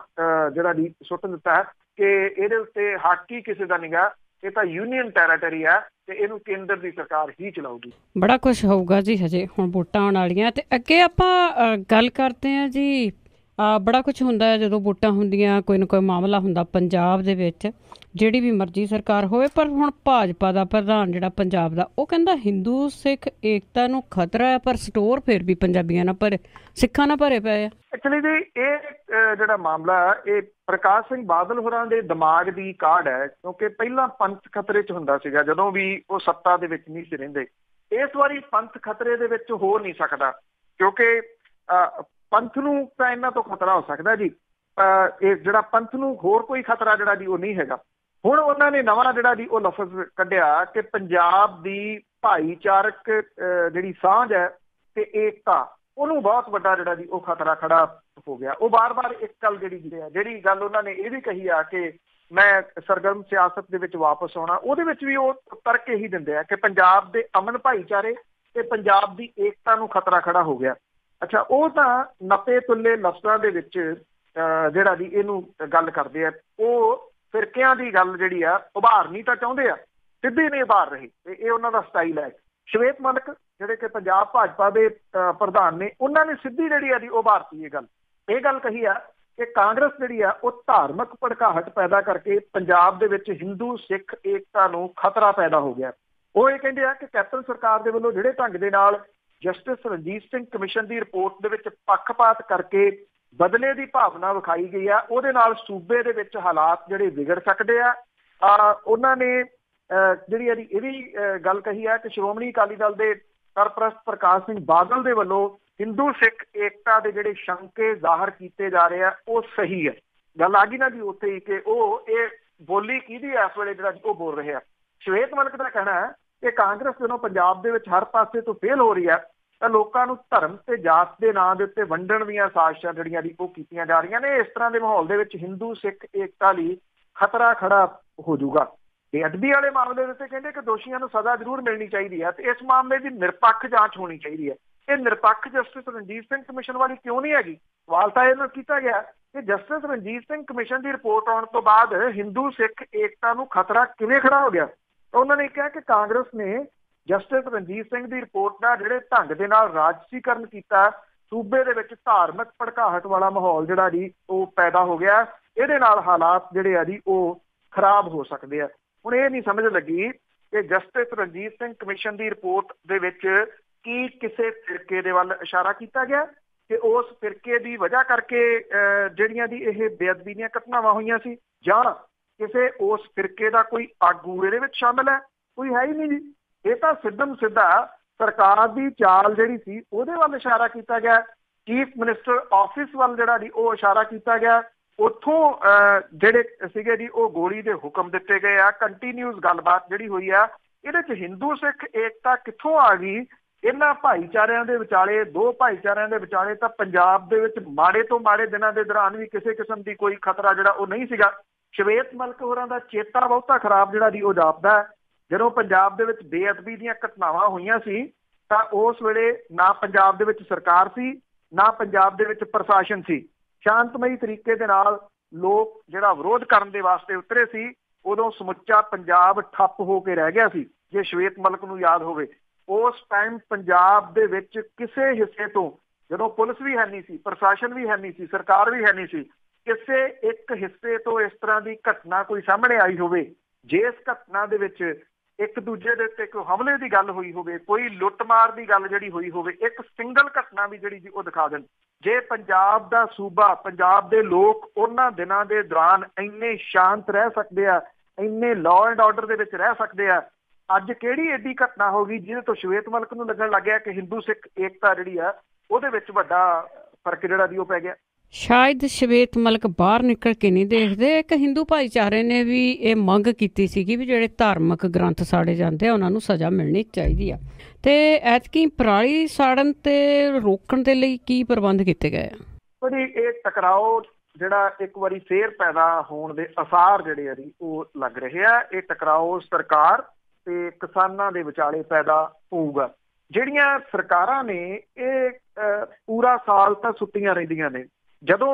ਜਿਹੜਾ ਜੀ ਸੁੱਟ ਦਿੱਤਾ ਹੈ ਕਿ ਇਹਦੇ ਉੱਤੇ ਹੱਕ ਹੀ ਕਿਸੇ ਦਾ ਨੀਗਾ, ਇਹ ਤਾਂ ਯੂਨੀਅਨ ਟੈਰੀਟਰੀ ਹੈ ਤੇ ਇਹਨੂੰ ਕੇਂਦਰ ਦੀ ਸਰਕਾਰ ਹੀ ਚਲਾਊਗੀ। ਬੜਾ ਕੁਛ ਹੋਊਗਾ ਜੀ, ਹਜੇ ਹੁਣ ਵੋਟਾਂ ਆਉਣ ਵਾਲੀਆਂ ਤੇ ਅੱਗੇ ਆਪਾਂ ਗੱਲ ਕਰਦੇ ਹਾਂ ਜੀ। ਬੜਾ ਕੁਛ ਹੁੰਦਾ ਹੈ ਜਦੋਂ ਵੋਟਾਂ ਹੁੰਦੀਆਂ, ਕੋਈ ਨਾ ਕੋਈ ਮਾਮਲਾ ਹੁੰਦਾ ਪੰਜਾਬ ਦੇ ਵਿੱਚ, ਜਿਹੜੀ ਵੀ ਮਰਜ਼ੀ ਸਰਕਾਰ ਹੋਵੇ। ਪਰ ਹੁਣ ਭਾਜਪਾ ਦਾ ਪ੍ਰਧਾਨ ਜਿਹੜਾ ਪੰਜਾਬ ਦਾ, ਉਹ ਕਹਿੰਦਾ ਹਿੰਦੂ ਸਿੱਖ ਏਕਤਾ ਨੂੰ ਖਤਰਾ ਹੈ, ਪਰ ਸਟੋਰ ਫਿਰ ਵੀ ਪੰਜਾਬੀਆਂ ਨਾਲ ਭਰੇ, ਸਿੱਖਾਂ ਨਾਲ ਭਰੇ ਪਏ ਆ। ਐਕਚੁਅਲੀ ਜੀ ਇਹ ਜਿਹੜਾ ਮਾਮਲਾ ਇਹ ਪ੍ਰਕਾਸ਼ ਸਿੰਘ ਬਾਦਲ ਹੋਰਾਂ ਦੇ ਦਿਮਾਗ ਦੀ ਕਾਢ ਹੈ, ਕਿਉਂਕਿ ਪਹਿਲਾਂ ਪੰਥ ਖਤਰੇ 'ਚ ਹੁੰਦਾ ਸੀਗਾ ਜਦੋਂ ਵੀ ਉਹ ਸੱਤਾ ਦੇ ਵਿੱਚ ਨਹੀਂ ਸੀ ਰਹਿੰਦੇ। ਇਸ ਵਾਰੀ ਪੰਥ ਖਤਰੇ ਦੇ ਵਿੱਚ ਹੋ ਨਹੀਂ ਸਕਦਾ, ਕਿਉਂਕਿ ਪੰਥ ਨੂੰ ਤਾਂ ਇਹਨਾਂ ਤੋਂ ਖਤਰਾ ਹੋ ਸਕਦਾ ਜੀ, ਇਹ ਜਿਹੜਾ ਪੰਥ ਨੂੰ ਹੋਰ ਕੋਈ ਖਤਰਾ ਜਿਹੜਾ ਜੀ ਉਹ ਨਹੀਂ ਹੈਗਾ। ਹੁਣ ਉਹਨਾਂ ਨੇ ਨਵਾਂ ਜਿਹੜਾ ਜੀ ਉਹ ਲਫ਼ਜ਼ ਕੱਢਿਆ ਕਿ ਪੰਜਾਬ ਦੀ ਭਾਈਚਾਰਕ ਜਿਹੜੀ ਸਾਂਝ ਹੈ ਤੇ ਏਕਤਾ, ਉਹਨੂੰ ਬਹੁਤ ਵੱਡਾ ਜਿਹੜਾ ਜੀ ਉਹ ਖਤਰਾ ਖੜਾ ਹੋ ਗਿਆ। ਉਹ ਬਾਰ-ਬਾਰ ਇੱਕ ਗੱਲ ਜਿਹੜੀ ਗੱਲ ਉਹਨਾਂ ਨੇ ਇਹ ਵੀ ਕਹੀ ਆ ਕਿ ਮੈਂ ਸਰਗਰਮ ਸਿਆਸਤ ਦੇ ਵਿੱਚ ਵਾਪਸ ਆਉਣਾ, ਉਹਦੇ ਵਿੱਚ ਵੀ ਉਹ ਤਰਕ ਇਹੀ ਦਿੰਦੇ ਆ ਕਿ ਪੰਜਾਬ ਦੇ ਅਮਨ ਭਾਈਚਾਰੇ ਤੇ ਪੰਜਾਬ ਦੀ ਏਕਤਾ ਨੂੰ ਖਤਰਾ ਖੜਾ ਹੋ ਗਿਆ। ਅੱਛਾ, ਉਹ ਤਾਂ ਨਪੇ ਤੁੱਲੇ ਲਫ਼ਜ਼ਾਂ ਦੇ ਵਿੱਚ ਜਿਹੜਾ ਜੀ ਇਹਨੂੰ ਗੱਲ ਕਰਦੇ ਆ। ਉਹ ਫਿਰਕਿਆਂ ਦੀ ਗੱਲ ਜਿਹੜੀ ਆ ਉਭਾਰਨੀ ਤਾਂ ਚਾਹੁੰਦੇ ਆ, ਸਿੱਧੀ ਨਹੀਂ ਉਭਾਰ ਰਹੇ, ਇਹ ਉਹਨਾਂ ਦਾ ਸਟਾਈਲ ਹੈ। ਸ਼ਵੇਤ ਮਲਿਕ ਜਿਹੜੇ ਕਿ ਪੰਜਾਬ ਭਾਜਪਾ ਦੇ ਪ੍ਰਧਾਨ ਨੇ, ਉਹਨਾਂ ਨੇ ਸਿੱਧੀ ਜਿਹੜੀ ਆ ਜੀ ਉਭਾਰਤੀ ਇਹ ਗੱਲ ਕਹੀ ਆ ਕਿ ਕਾਂਗਰਸ ਜਿਹੜੀ ਆ ਉਹ ਧਾਰਮਿਕ ਭੜਕਾਹਟ ਪੈਦਾ ਕਰਕੇ ਪੰਜਾਬ ਦੇ ਵਿੱਚ ਹਿੰਦੂ ਸਿੱਖ ਏਕਤਾ ਨੂੰ ਖਤਰਾ ਪੈਦਾ ਹੋ ਗਿਆ। ਉਹ ਇਹ ਕਹਿੰਦੇ ਆ ਕਿ ਕੈਪਟਨ ਸਰਕਾਰ ਦੇ ਵੱਲੋਂ ਜਿਹੜੇ ਢੰਗ ਦੇ ਨਾਲ ਜਸਟਿਸ ਰਣਜੀਤ ਸਿੰਘ ਕਮਿਸ਼ਨ ਦੀ ਰਿਪੋਰਟ ਦੇ ਵਿੱਚ ਪੱਖਪਾਤ ਕਰਕੇ ਬਦਲੇ ਦੀ ਭਾਵਨਾ ਵਿਖਾਈ ਗਈ ਆ, ਉਹਦੇ ਨਾਲ ਸੂਬੇ ਦੇ ਵਿੱਚ ਹਾਲਾਤ ਜਿਹੜੇ ਵਿਗੜ ਸਕਦੇ ਆ। ਉਹਨਾਂ ਨੇ ਜਿਹੜੀ ਇਹ ਵੀ ਗੱਲ ਕਹੀ ਆ ਕਿ ਸ਼੍ਰੋਮਣੀ ਅਕਾਲੀ ਦਲ ਦੇ ਸਰਪ੍ਰਸਤ ਪ੍ਰਕਾਸ਼ ਸਿੰਘ ਬਾਦਲ ਦੇ ਵੱਲੋਂ ਹਿੰਦੂ ਸਿੱਖ ਏਕਤਾ ਦੇ ਜਿਹੜੇ ਸ਼ੰਕੇ ਜ਼ਾਹਰ ਕੀਤੇ ਜਾ ਰਹੇ ਆ ਉਹ ਸਹੀ ਹੈ। ਗੱਲ ਆ ਗਈ ਨਾ ਜੀ ਉੱਥੇ ਹੀ ਕਿ ਉਹ ਇਹ ਬੋਲੀ ਕਿਹਦੀ ਇਸ ਵੇਲੇ ਜਿਹੜਾ ਉਹ ਬੋਲ ਰਹੇ ਆ। ਸ਼ਵੇਤ ਮਲਿਕ ਦਾ ਕਹਿਣਾ ਹੈ ਕਿ ਕਾਂਗਰਸ ਜਦੋਂ ਪੰਜਾਬ ਦੇ ਵਿੱਚ ਹਰ ਪਾਸੇ ਤੋਂ ਫੇਲ ਹੋ ਰਹੀ ਹੈ ਤਾਂ ਲੋਕਾਂ ਨੂੰ ਧਰਮ ਤੇ ਜਾਤ ਦੇ ਨਾਂ ਦੇ ਉੱਤੇ ਵੰਡਣ ਦੀਆਂ ਸਾਜ਼ਿਸ਼ਾਂ ਜਿਹੜੀਆਂ ਉਹ ਕੀਤੀਆਂ ਜਾ ਰਹੀਆਂ ਨੇ। ਇਸ ਤਰ੍ਹਾਂ ਦੇ ਮਾਹੌਲ ਦੇ ਵਿੱਚ ਹਿੰਦੂ ਸਿੱਖ ਏਕਤਾ ਲਈ ਖਤਰਾ ਖੜਾ ਹੋ ਜਾਊਗਾ। ਬੇਅਦਬੀ ਵਾਲੇ ਮਾਮਲੇ ਦੇ ਉੱਤੇ ਕਹਿੰਦੇ ਕਿ ਦੋਸ਼ੀਆਂ ਨੂੰ ਸਜ਼ਾ ਜ਼ਰੂਰ ਮਿਲਣੀ ਚਾਹੀਦੀ ਹੈ ਤੇ ਇਸ ਮਾਮਲੇ ਦੀ ਨਿਰਪੱਖ ਜਾਂਚ ਹੋਣੀ ਚਾਹੀਦੀ ਹੈ। ਇਹ ਨਿਰਪੱਖ ਜਸਟਿਸ ਰਣਜੀਤ ਸਿੰਘ ਕਮਿਸ਼ਨ ਵਾਲੀ ਕਿਉਂ ਨਹੀਂ ਹੈਗੀ? ਸਵਾਲ ਤਾਂ ਇਹਨਾਂ ਕੀਤਾ ਗਿਆ ਕਿ ਜਸਟਿਸ ਰਣਜੀਤ ਸਿੰਘ ਕਮਿਸ਼ਨ ਦੀ ਰਿਪੋਰਟ ਆਉਣ ਤੋਂ ਬਾਅਦ ਹਿੰਦੂ ਸਿੱਖ ਏਕਤਾ ਨੂੰ ਖਤਰਾ ਕਿਵੇਂ ਖੜਾ ਹੋ ਗਿਆ? ਉਹਨਾਂ ਨੇ ਕਿਹਾ ਕਿ ਕਾਂਗਰਸ ਨੇ ਜਸਟਿਸ ਰਣਜੀਤ ਸਿੰਘ ਦੀ ਰਿਪੋਰਟ ਦਾ ਜਿਹੜੇ ਢੰਗ ਦੇ ਨਾਲ ਰਾਜਸੀਕਰਨ ਕੀਤਾ, ਸੂਬੇ ਦੇ ਵਿੱਚ ਧਾਰਮਿਕ ਭੜਕਾਹਟ ਵਾਲਾ ਮਾਹੌਲ ਜਿਹੜਾ ਜੀ ਉਹ ਪੈਦਾ ਹੋ ਗਿਆ। ਇਹਦੇ ਨਾਲ ਹਾਲਾਤ ਜਿਹੜੇ ਆ ਜੀ ਉਹ ਖਰਾਬ ਹੋ ਸਕਦੇ ਆ। ਹੁਣ ਇਹ ਨਹੀਂ ਸਮਝ ਲੱਗੀ ਕਿ ਜਸਟਿਸ ਰਣਜੀਤ ਸਿੰਘ ਕਮਿਸ਼ਨ ਦੀ ਰਿਪੋਰਟ ਦੇ ਵਿੱਚ ਕੀ ਕਿਸੇ ਫਿਰਕੇ ਦੇ ਵੱਲ ਇਸ਼ਾਰਾ ਕੀਤਾ ਗਿਆ ਕਿ ਉਸ ਫਿਰਕੇ ਦੀ ਵਜ੍ਹਾ ਕਰਕੇ ਜਿਹੜੀਆਂ ਦੀ ਇਹ ਬੇਅਦਬੀ ਦੀਆਂ ਘਟਨਾਵਾਂ ਹੋਈਆਂ ਸੀ, ਜਾਂ ਕਿਸੇ ਉਸ ਫਿਰਕੇ ਦਾ ਕੋਈ ਆਗੂ ਇਹਦੇ ਵਿੱਚ ਸ਼ਾਮਿਲ ਹੈ? ਕੋਈ ਹੈ ਹੀ ਨਹੀਂ ਜੀ। ਇਹ ਤਾਂ ਸਿੱਧਮ ਸਿੱਧਾ ਸਰਕਾਰ ਦੀ ਚਾਲ ਜਿਹੜੀ ਸੀ ਉਹਦੇ ਵੱਲ ਇਸ਼ਾਰਾ ਕੀਤਾ ਗਿਆ। ਚੀਫ ਮਿਨਿਸਟਰ ਆਫਿਸ ਵੱਲ ਜਿਹੜਾ ਜੀ ਉਹ ਇਸ਼ਾਰਾ ਕੀਤਾ ਗਿਆ। ਉੱਥੋਂ ਜਿਹੜੇ ਸੀਗੇ ਜੀ ਉਹ ਗੋਲੀ ਦੇ ਹੁਕਮ ਦਿੱਤੇ ਗਏ ਆ। ਕੰਟੀਨਿਊਸ ਗੱਲਬਾਤ ਜਿਹੜੀ ਹੋਈ ਆ, ਇਹਦੇ 'ਚ ਹਿੰਦੂ ਸਿੱਖ ਏਕਤਾ ਕਿੱਥੋਂ ਆ ਗਈ? ਇਹਨਾਂ ਭਾਈਚਾਰਿਆਂ ਦੇ ਵਿਚਾਲੇ, ਦੋ ਭਾਈਚਾਰਿਆਂ ਦੇ ਵਿਚਾਲੇ ਤਾਂ ਪੰਜਾਬ ਦੇ ਵਿੱਚ ਮਾੜੇ ਤੋਂ ਮਾੜੇ ਦਿਨਾਂ ਦੇ ਦੌਰਾਨ ਵੀ ਕਿਸੇ ਕਿਸਮ ਦੀ ਕੋਈ ਖਤਰਾ ਜਿਹੜਾ ਉਹ ਨਹੀਂ ਸੀਗਾ। ਸ਼ਵੇਤ ਮਲਿਕ ਹੋਰਾਂ ਦਾ ਚੇਤਾ ਬਹੁਤਾ ਖਰਾਬ ਜਿਹੜਾ ਜੀ ਉਹ ਜਾਪਦਾ ਹੈ। ਜਦੋਂ ਪੰਜਾਬ ਦੇ ਵਿੱਚ ਬੇਅਦਬੀ ਦੀਆਂ ਘਟਨਾਵਾਂ ਹੋਈਆਂ ਸੀ ਤਾਂ ਉਸ ਵੇਲੇ ਨਾ ਪੰਜਾਬ ਦੇ ਵਿੱਚ ਸਰਕਾਰ ਸੀ, ਨਾ ਪੰਜਾਬ ਦੇ ਵਿੱਚ ਪ੍ਰਸ਼ਾਸਨ ਸੀ। ਸ਼ਾਂਤਮਈ ਤਰੀਕੇ ਦੇ ਨਾਲ ਲੋਕ ਜਿਹੜਾ ਵਿਰੋਧ ਕਰਨ ਦੇ ਵਾਸਤੇ ਉਤਰੇ ਸੀ। ਉਦੋਂ ਸਮੁੱਚਾ ਪੰਜਾਬ ਠੱਪ ਹੋ ਕੇ ਰਹਿ ਗਿਆ ਸੀ। ਜੇ ਸ਼ਵੇਤ ਮਲਿਕ ਨੂੰ ਯਾਦ ਹੋਵੇ, ਉਸ ਟਾਈਮ ਪੰਜਾਬ ਦੇ ਵਿੱਚ ਕਿਸੇ ਹਿੱਸੇ ਤੋਂ, ਜਦੋਂ ਪੁਲਿਸ ਵੀ ਹੈ ਨਹੀਂ ਸੀ, ਪ੍ਰਸ਼ਾਸਨ ਵੀ ਹੈ ਨਹੀਂ ਸੀ, ਸਰਕਾਰ ਵੀ ਹੈ ਨਹੀਂ ਸੀ, ਕਿਸੇ ਇੱਕ ਹਿੱਸੇ ਤੋਂ ਇਸ ਤਰ੍ਹਾਂ ਦੀ ਘਟਨਾ ਕੋਈ ਸਾਹਮਣੇ ਆਈ ਹੋਵੇ, ਜਿਸ ਘਟਨਾ ਦੇ ਵਿੱਚ ਇੱਕ ਦੂਜੇ ਦੇ ਉੱਤੇ ਕੋਈ ਹਮਲੇ ਦੀ ਗੱਲ ਹੋਈ ਹੋਵੇ, ਕੋਈ ਲੁੱਟਮਾਰ ਦੀ ਗੱਲ ਜਿਹੜੀ ਹੋਈ ਹੋਵੇ, ਇੱਕ ਸਿੰਗਲ ਘਟਨਾ ਵੀ ਜਿਹੜੀ ਉਹ ਦਿਖਾ ਦੇਣ। ਜੇ ਪੰਜਾਬ ਦਾ ਸੂਬਾ, ਪੰਜਾਬ ਦੇ ਲੋਕ ਉਹਨਾਂ ਦਿਨਾਂ ਦੇ ਦੌਰਾਨ ਇੰਨੇ ਸ਼ਾਂਤ ਰਹਿ ਸਕਦੇ ਆ, ਇੰਨੇ ਲਾਅ ਐਂਡ ਆਰਡਰ ਦੇ ਵਿੱਚ ਰਹਿ ਸਕਦੇ ਆ, ਅੱਜ ਕਿਹੜੀ ਐਡੀ ਘਟਨਾ ਹੋ ਗਈ ਜਿਹਦੇ ਤੋਂ ਸ਼ਵੇਤ ਮਲਿਕ ਨੂੰ ਲੱਗਣ ਲੱਗ ਗਿਆ ਕਿ ਹਿੰਦੂ ਸਿੱਖ ਏਕਤਾ ਜਿਹੜੀ ਆ ਉਹਦੇ ਵਿੱਚ ਵੱਡਾ ਫਰਕ ਜਿਹੜਾ ਦੀ ਉਹ ਪੈ ਗਿਆ। ਸ਼ਾਇਦ ਸ਼ਵੇਤ ਮਲਿਕ ਬਾਹਰ ਨਿਕਲ ਕੇ ਨਹੀਂ ਦੇਖਦੇ। ਇੱਕ ਹਿੰਦੂ ਭਾਈਚਾਰੇ ਨੇ ਵੀ ਇਹ ਮੰਗ ਕੀਤੀ ਸੀਗੀ ਵੀ ਜਿਹੜੇ ਧਾਰਮਿਕ ਗ੍ਰੰਥ ਸਾੜੇ ਜਾਂਦੇ ਆ ਉਹਨਾਂ ਨੂੰ ਸਜ਼ਾ ਮਿਲਣੀ ਚਾਹੀਦੀ ਆ। ਤੇ ਐਤਕੀ ਪਰਾਲੀ ਸਾੜਨ ਤੇ ਰੋਕਣ ਦੇ ਲਈ ਕੀ ਪ੍ਰਬੰਧ ਕੀਤੇ ਗਏ ਆ? ਇਹ ਟਕਰਾਓ ਜਿਹੜਾ ਇੱਕ ਵਾਰੀ ਫੇਰ ਪੈਦਾ ਹੋਣ ਦੇ ਆਸਾਰ ਜਿਹੜੇ ਆ ਜੀ ਉਹ ਲੱਗ ਰਹੇ ਆ। ਇਹ ਟਕਰਾਓ ਸਰਕਾਰ ਤੇ ਕਿਸਾਨਾਂ ਦੇ ਵਿਚਾਲੇ ਪੈਦਾ ਹੋਊਗਾ। ਜਿਹੜੀਆਂ ਸਰਕਾਰਾਂ ਨੇ ਇਹ ਪੂਰਾ ਸਾਲ ਤਾਂ ਸੁੱਤੀਆਂ ਰਹਿੰਦੀਆਂ ਨੇ। ਜਦੋਂ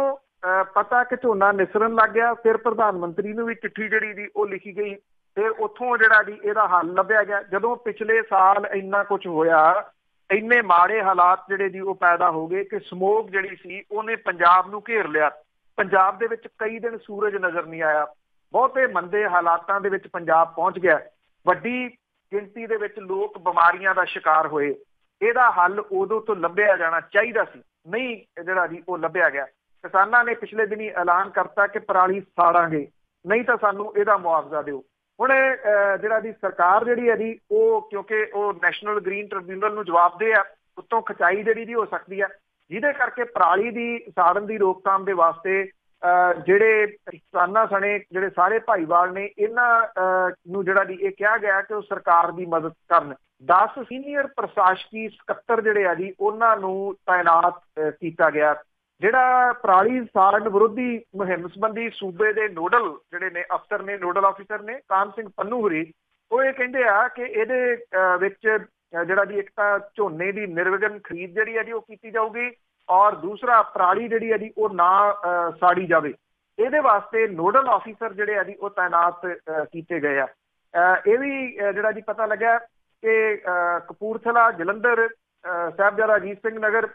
ਪਤਾ ਕਿ ਝੋਨਾ ਨਿਸਰਨ ਲੱਗ ਗਿਆ, ਫਿਰ ਪ੍ਰਧਾਨ ਮੰਤਰੀ ਨੂੰ ਵੀ ਚਿੱਠੀ ਜਿਹੜੀ ਦੀ ਉਹ ਲਿਖੀ ਗਈ, ਫਿਰ ਉੱਥੋਂ ਜਿਹੜਾ ਜੀ ਇਹਦਾ ਹੱਲ ਲੱਭਿਆ ਗਿਆ। ਜਦੋਂ ਪਿਛਲੇ ਸਾਲ ਇੰਨਾ ਕੁਝ ਹੋਇਆ, ਇੰਨੇ ਮਾੜੇ ਹਾਲਾਤ ਜਿਹੜੇ ਜੀ ਉਹ ਪੈਦਾ ਹੋ ਗਏ ਕਿ ਸਮੋਕ ਜਿਹੜੀ ਸੀ ਉਹਨੇ ਪੰਜਾਬ ਨੂੰ ਘੇਰ ਲਿਆ। ਪੰਜਾਬ ਦੇ ਵਿੱਚ ਕਈ ਦਿਨ ਸੂਰਜ ਨਜ਼ਰ ਨਹੀਂ ਆਇਆ। ਬਹੁਤੇ ਮੰਦੇ ਹਾਲਾਤਾਂ ਦੇ ਵਿੱਚ ਪੰਜਾਬ ਪਹੁੰਚ ਗਿਆ। ਵੱਡੀ ਗਿਣਤੀ ਦੇ ਵਿੱਚ ਲੋਕ ਬਿਮਾਰੀਆਂ ਦਾ ਸ਼ਿਕਾਰ ਹੋਏ। ਇਹਦਾ ਹੱਲ ਉਦੋਂ ਤੋਂ ਲੱਭਿਆ ਜਾਣਾ ਚਾਹੀਦਾ ਸੀ, ਨਹੀਂ ਜਿਹੜਾ ਜੀ ਉਹ ਲੱਭਿਆ ਗਿਆ। ਕਿਸਾਨਾਂ ਨੇ ਪਿਛਲੇ ਦਿਨੀ ਐਲਾਨ ਕਰਤਾ ਕਿ ਪਰਾਲੀ ਸਾੜਾਂਗੇ, ਨਹੀਂ ਤਾਂ ਸਾਨੂੰ ਇਹਦਾ ਮੁਆਵਜ਼ਾ ਦਿਓ। ਹੁਣ ਜਿਹੜਾ ਜੀ ਸਰਕਾਰ ਜਿਹੜੀ ਹੈ ਜੀ ਉਹ, ਕਿਉਂਕਿ ਉਹ ਨੈਸ਼ਨਲ ਗ੍ਰੀਨ ਟ੍ਰਿਬਿਊਨਲ ਨੂੰ ਜਵਾਬਦੇਹ ਆ, ਉੱਤੋਂ ਖਿਚਾਈ ਜਿਹੜੀ ਦੀ ਹੋ ਸਕਦੀ ਆ, ਜਿਹਦੇ ਕਰਕੇ ਪਰਾਲੀ ਦੀ ਸਾੜਨ ਦੀ ਰੋਕਥਾਮ ਦੇ ਵਾਸਤੇ ਜਿਹੜੇ ਕਿਸਾਨਾਂ ਸਣੇ ਜਿਹੜੇ ਸਾਰੇ ਭਾਈਵਾਲ ਨੇ, ਇਹਨਾਂ ਨੂੰ ਜਿਹੜਾ ਜੀ ਇਹ ਕਿਹਾ ਗਿਆ ਕਿ ਉਹ ਸਰਕਾਰ ਦੀ ਮਦਦ ਕਰਨ। 10 ਸੀਨੀਅਰ ਪ੍ਰਸ਼ਾਸਕੀ ਸਕੱਤਰ ਜਿਹੜੇ ਆ ਜੀ ਉਹਨਾਂ ਨੂੰ ਤਾਇਨਾਤ ਕੀਤਾ ਗਿਆ। ਜਿਹੜਾ ਪਰਾਲੀ ਸਾੜਨ ਵਿਰੋਧੀ ਮੁਹਿੰਮ ਸੰਬੰਧੀ ਸੂਬੇ ਦੇ ਨੋਡਲ ਜਿਹੜੇ ਨੇ ਅਫਸਰ ਨੇ, ਨੋਡਲ ਆਫਿਸਰ ਨੇ ਕਾਨ ਸਿੰਘ ਪੰਨੂ ਹੋਰੀ, ਉਹ ਇਹ ਕਹਿੰਦੇ ਆ ਕਿ ਇਹਦੇ ਵਿੱਚ ਜਿਹੜਾ ਜੀ ਇੱਕ ਤਾਂ ਝੋਨੇ ਦੀ ਨਿਰਵਿਘਨ ਖਰੀਦ ਜਿਹੜੀ ਹੈ ਜੀ ਉਹ ਕੀਤੀ ਜਾਊਗੀ, ਔਰ ਦੂਸਰਾ ਪਰਾਲੀ ਜਿਹੜੀ ਹੈ ਜੀ ਉਹ ਨਾ ਸਾੜੀ ਜਾਵੇ। ਇਹਦੇ ਵਾਸਤੇ ਨੋਡਲ ਆਫਿਸਰ ਜਿਹੜੇ ਆ ਜੀ ਉਹ ਤਾਇਨਾਤ ਕੀਤੇ ਗਏ ਆ। ਇਹ ਵੀ ਜਿਹੜਾ ਜੀ ਪਤਾ ਲੱਗਿਆ ਕਿ ਕਪੂਰਥਲਾ, ਜਲੰਧਰ, ਸਾਹਿਬਜ਼ਾਦਾ ਅਜੀਤ ਸਿੰਘ ਨਗਰ,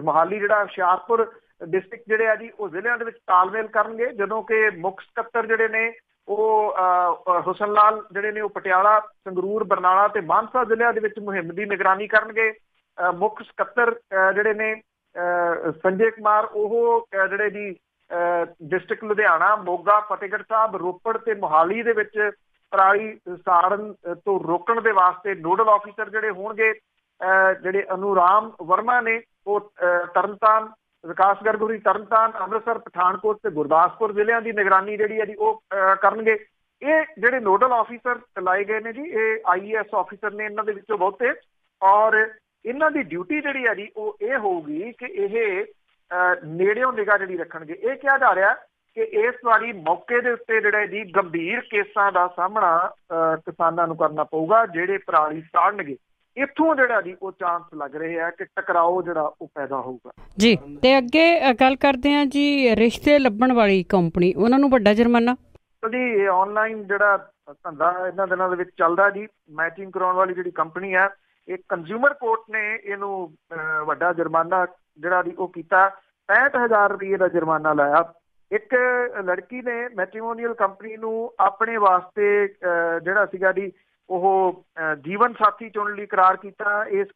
ਮੋਹਾਲੀ, ਜਿਹੜਾ ਹੁਸ਼ਿਆਰਪੁਰ ਡਿਸਟ੍ਰਿਕਟ ਜਿਹੜੇ ਆ ਜੀ ਉਹ ਜ਼ਿਲ੍ਹਿਆਂ ਦੇ ਵਿੱਚ ਤਾਲਮੇਲ ਕਰਨਗੇ, ਜਦੋਂ ਕਿ ਮੁੱਖ ਸਕੱਤਰ ਜਿਹੜੇ ਨੇ ਉਹ ਹੁਸਨ ਲਾਲ ਜਿਹੜੇ ਨੇ ਉਹ ਪਟਿਆਲਾ, ਸੰਗਰੂਰ, ਬਰਨਾਲਾ ਤੇ ਮਾਨਸਾ ਜ਼ਿਲ੍ਹਿਆਂ ਦੇ ਵਿੱਚ ਮੁਹਿੰਮ ਦੀ ਨਿਗਰਾਨੀ ਕਰਨਗੇ। ਮੁੱਖ ਸਕੱਤਰ ਜਿਹੜੇ ਨੇ ਸੰਜੇ ਕੁਮਾਰ, ਉਹ ਜਿਹੜੇ ਜੀ ਡਿਸਟ੍ਰਿਕਟ ਲੁਧਿਆਣਾ, ਮੋਗਾ, ਫਤਿਹਗੜ੍ਹ ਸਾਹਿਬ, ਰੋਪੜ ਤੇ ਮੋਹਾਲੀ ਦੇ ਵਿੱਚ ਪਰਾਲੀ ਸਾੜਨ ਤੋਂ ਰੋਕਣ ਦੇ ਵਾਸਤੇ ਨੋਡਲ ਆਫਿਸਰ ਜਿਹੜੇ ਹੋਣਗੇ। ਜਿਹੜੇ ਅਨੂਰਾਮ ਵਰਮਾ ਨੇ ਉਹ ਤਰਨਤਾਰਨ, ਵਿਕਾਸ ਗਰਗ ਹੋਰੀ ਤਰਨਤਾਰਨ, ਅੰਮ੍ਰਿਤਸਰ, ਪਠਾਨਕੋਟ ਤੇ ਗੁਰਦਾਸਪੁਰ ਜ਼ਿਲ੍ਹਿਆਂ ਦੀ ਨਿਗਰਾਨੀ ਜਿਹੜੀ ਹੈ ਜੀ ਉਹ ਕਰਨਗੇ। ਇਹ ਜਿਹੜੇ ਨੋਡਲ ਆਫਿਸਰ ਲਾਏ ਗਏ ਨੇ ਜੀ, ਇਹ IAS ਆਫਿਸਰ ਨੇ ਇਹਨਾਂ ਦੇ ਵਿੱਚੋਂ ਬਹੁਤੇ, ਔਰ ਇਹਨਾਂ ਦੀ ਡਿਊਟੀ ਜਿਹੜੀ ਹੈ ਜੀ ਉਹ ਇਹ ਹੋਊਗੀ ਕਿ ਇਹ ਨੇੜਿਓਂ ਨਿਗਾਹ ਜਿਹੜੀ ਰੱਖਣਗੇ। ਇਹ ਕਿਹਾ ਜਾ ਰਿਹਾ ਕਿ ਇਸ ਵਾਰੀ ਮੌਕੇ ਦੇ ਉੱਤੇ ਜਿਹੜੇ ਜੀ ਗੰਭੀਰ ਕੇਸਾਂ ਦਾ ਸਾਹਮਣਾ ਕਿਸਾਨਾਂ ਨੂੰ ਕਰਨਾ ਪਊਗਾ ਜਿਹੜੇ ਪਰਾਲੀ ਸਾੜਨਗੇ। ਇੱਥੋਂ ਜਿਹੜਾ ਜੀ ਉਹ ਚਾਂਸ ਲੱਗ ਰਹੇ ਆ ਕਿ ਟਕਰਾਓ ਜਿਹੜਾ ਉਹ ਪੈਦਾ ਹੋਊਗਾ ਜੀ। ਤੇ ਅੱਗੇ ਗੱਲ ਕਰਦੇ ਹਾਂ ਜੀ, ਰਿਸ਼ਤੇ ਲੱਭਣ ਵਾਲੀ ਕੰਪਨੀ, ਉਹਨਾਂ ਨੂੰ ਵੱਡਾ ਜੁਰਮਾਨਾ। ਜੀ ਇਹ ਆਨਲਾਈਨ ਜਿਹੜਾ ਧੰਦਾ ਇਹਨਾਂ ਦਿਨਾਂ ਦੇ ਵਿੱਚ ਚੱਲਦਾ ਜੀ, ਮੈਚਿੰਗ ਕਰਾਉਣ ਵਾਲੀ ਜਿਹੜੀ ਕੰਪਨੀ ਆ, ਇਹ ਕੰਜ਼ਿਊਮਰ ਕੋਰਟ ਨੇ ਇਹਨੂੰ ਵੱਡਾ ਜੁਰਮਾਨਾ ਜਿਹੜਾ ਜੀ ਉਹ ਕੀਤਾ। 65,000 ਰੁਪਏ ਦਾ ਜੁਰਮਾਨਾ ਲਾਇਆ। ਇੱਕ ਲੜਕੀ ਨੇ ਮੈਟਰੀਮੋਨੀਅਲ ਕੰਪਨੀ ਨੂੰ ਆਪਣੇ ਵਾਸਤੇ ਜਿਹੜਾ ਸੀਗਾ ਜੀ ਉਹ ਜੀਵਨ ਸਾਥੀ ਚੁਣਨ ਲਈ ਕਰਾਰ ਕੀਤਾ। ਇਸ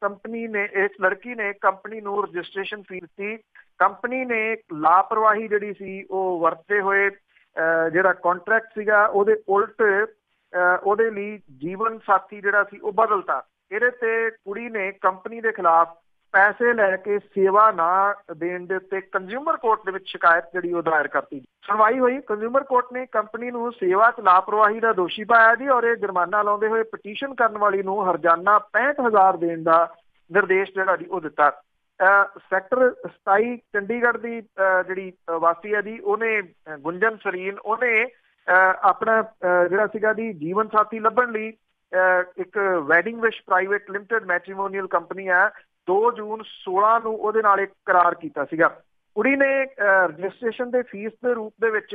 ਲੜਕੀ ਨੇ ਕੰਪਨੀ ਨੂੰ ਰਜਿਸਟ੍ਰੇਸ਼ਨ ਫੀਸ ਦਿੱਤੀ। ਕੰਪਨੀ ਨੇ ਲਾਪਰਵਾਹੀ ਜਿਹੜੀ ਸੀ ਉਹ ਵਰਤਦੇ ਹੋਏ ਜਿਹੜਾ ਕੰਟਰੈਕਟ ਸੀਗਾ ਉਹਦੇ ਉਲਟ ਉਹਦੇ ਲਈ ਜੀਵਨ ਸਾਥੀ ਜਿਹੜਾ ਸੀ ਉਹ ਬਦਲਤਾ। ਇਹਦੇ ਤੇ ਕੁੜੀ ਨੇ ਕੰਪਨੀ ਦੇ ਖਿਲਾਫ ਪੈਸੇ ਲੈ ਕੇ ਸੇਵਾ ਨਾ ਦੇਣ ਦੇ ਉੱਤੇ ਕੰਜ਼ਿਊਮਰ ਕੋਰਟ ਦੇ ਵਿੱਚ ਸ਼ਿਕਾਇਤ ਜਿਹੜੀ ਉਹ ਦਾਇਰ ਕਰਤੀ। ਸੁਣਵਾਈ ਹੋਈ, ਕੰਜ਼ਿਊਮਰ ਕੋਰਟ ਨੇ ਕੰਪਨੀ ਨੂੰ ਸੇਵਾ 'ਚ ਲਾਪਰਵਾਹੀ ਦਾ ਦੋਸ਼ੀ ਪਾਇਆ ਜੀ, ਔਰ ਇਹ ਜੁਰਮਾਨਾ ਲਾਉਂਦੇ ਹੋਏ ਪਟੀਸ਼ਨ ਕਰਨ ਵਾਲੀ ਨੂੰ ਹਰਜਾਨਾ 65,000 ਦੇਣ ਦਾ ਨਿਰਦੇਸ਼ ਜਿਹੜਾ ਜੀ ਉਹ ਦਿੱਤਾ। ਸੈਕਟਰ 27 ਚੰਡੀਗੜ੍ਹ ਦੀ ਜਿਹੜੀ ਵਾਸੀ ਹੈ ਜੀ, ਉਹਨੇ ਗੁੰਜਨ ਸਰੀਨ, ਉਹਨੇ ਆਪਣਾ ਜਿਹੜਾ ਸੀਗਾ ਜੀ ਜੀਵਨ ਸਾਥੀ ਲੱਭਣ ਲਈ ਇੱਕ ਵੈਡਿੰਗ ਵਿਸ਼ ਪ੍ਰਾਈਵੇਟ ਲਿਮਟਿਡ ਮੈਟਰੀਮੋਨੀਅਲ ਕੰਪਨੀ ਹੈ, 2 ਜੂਨ 16 ਨੂੰ ਉਹਦੇ ਨਾਲ ਇੱਕ ਕਰਾਰ ਕੀਤਾ ਸੀਗਾ। ਕੁੜੀ ਨੇ ਰਜਿਸਟ੍ਰੇਸ਼ਨ ਦੇ ਫੀਸ ਦੇ ਰੂਪ ਦੇ ਵਿੱਚ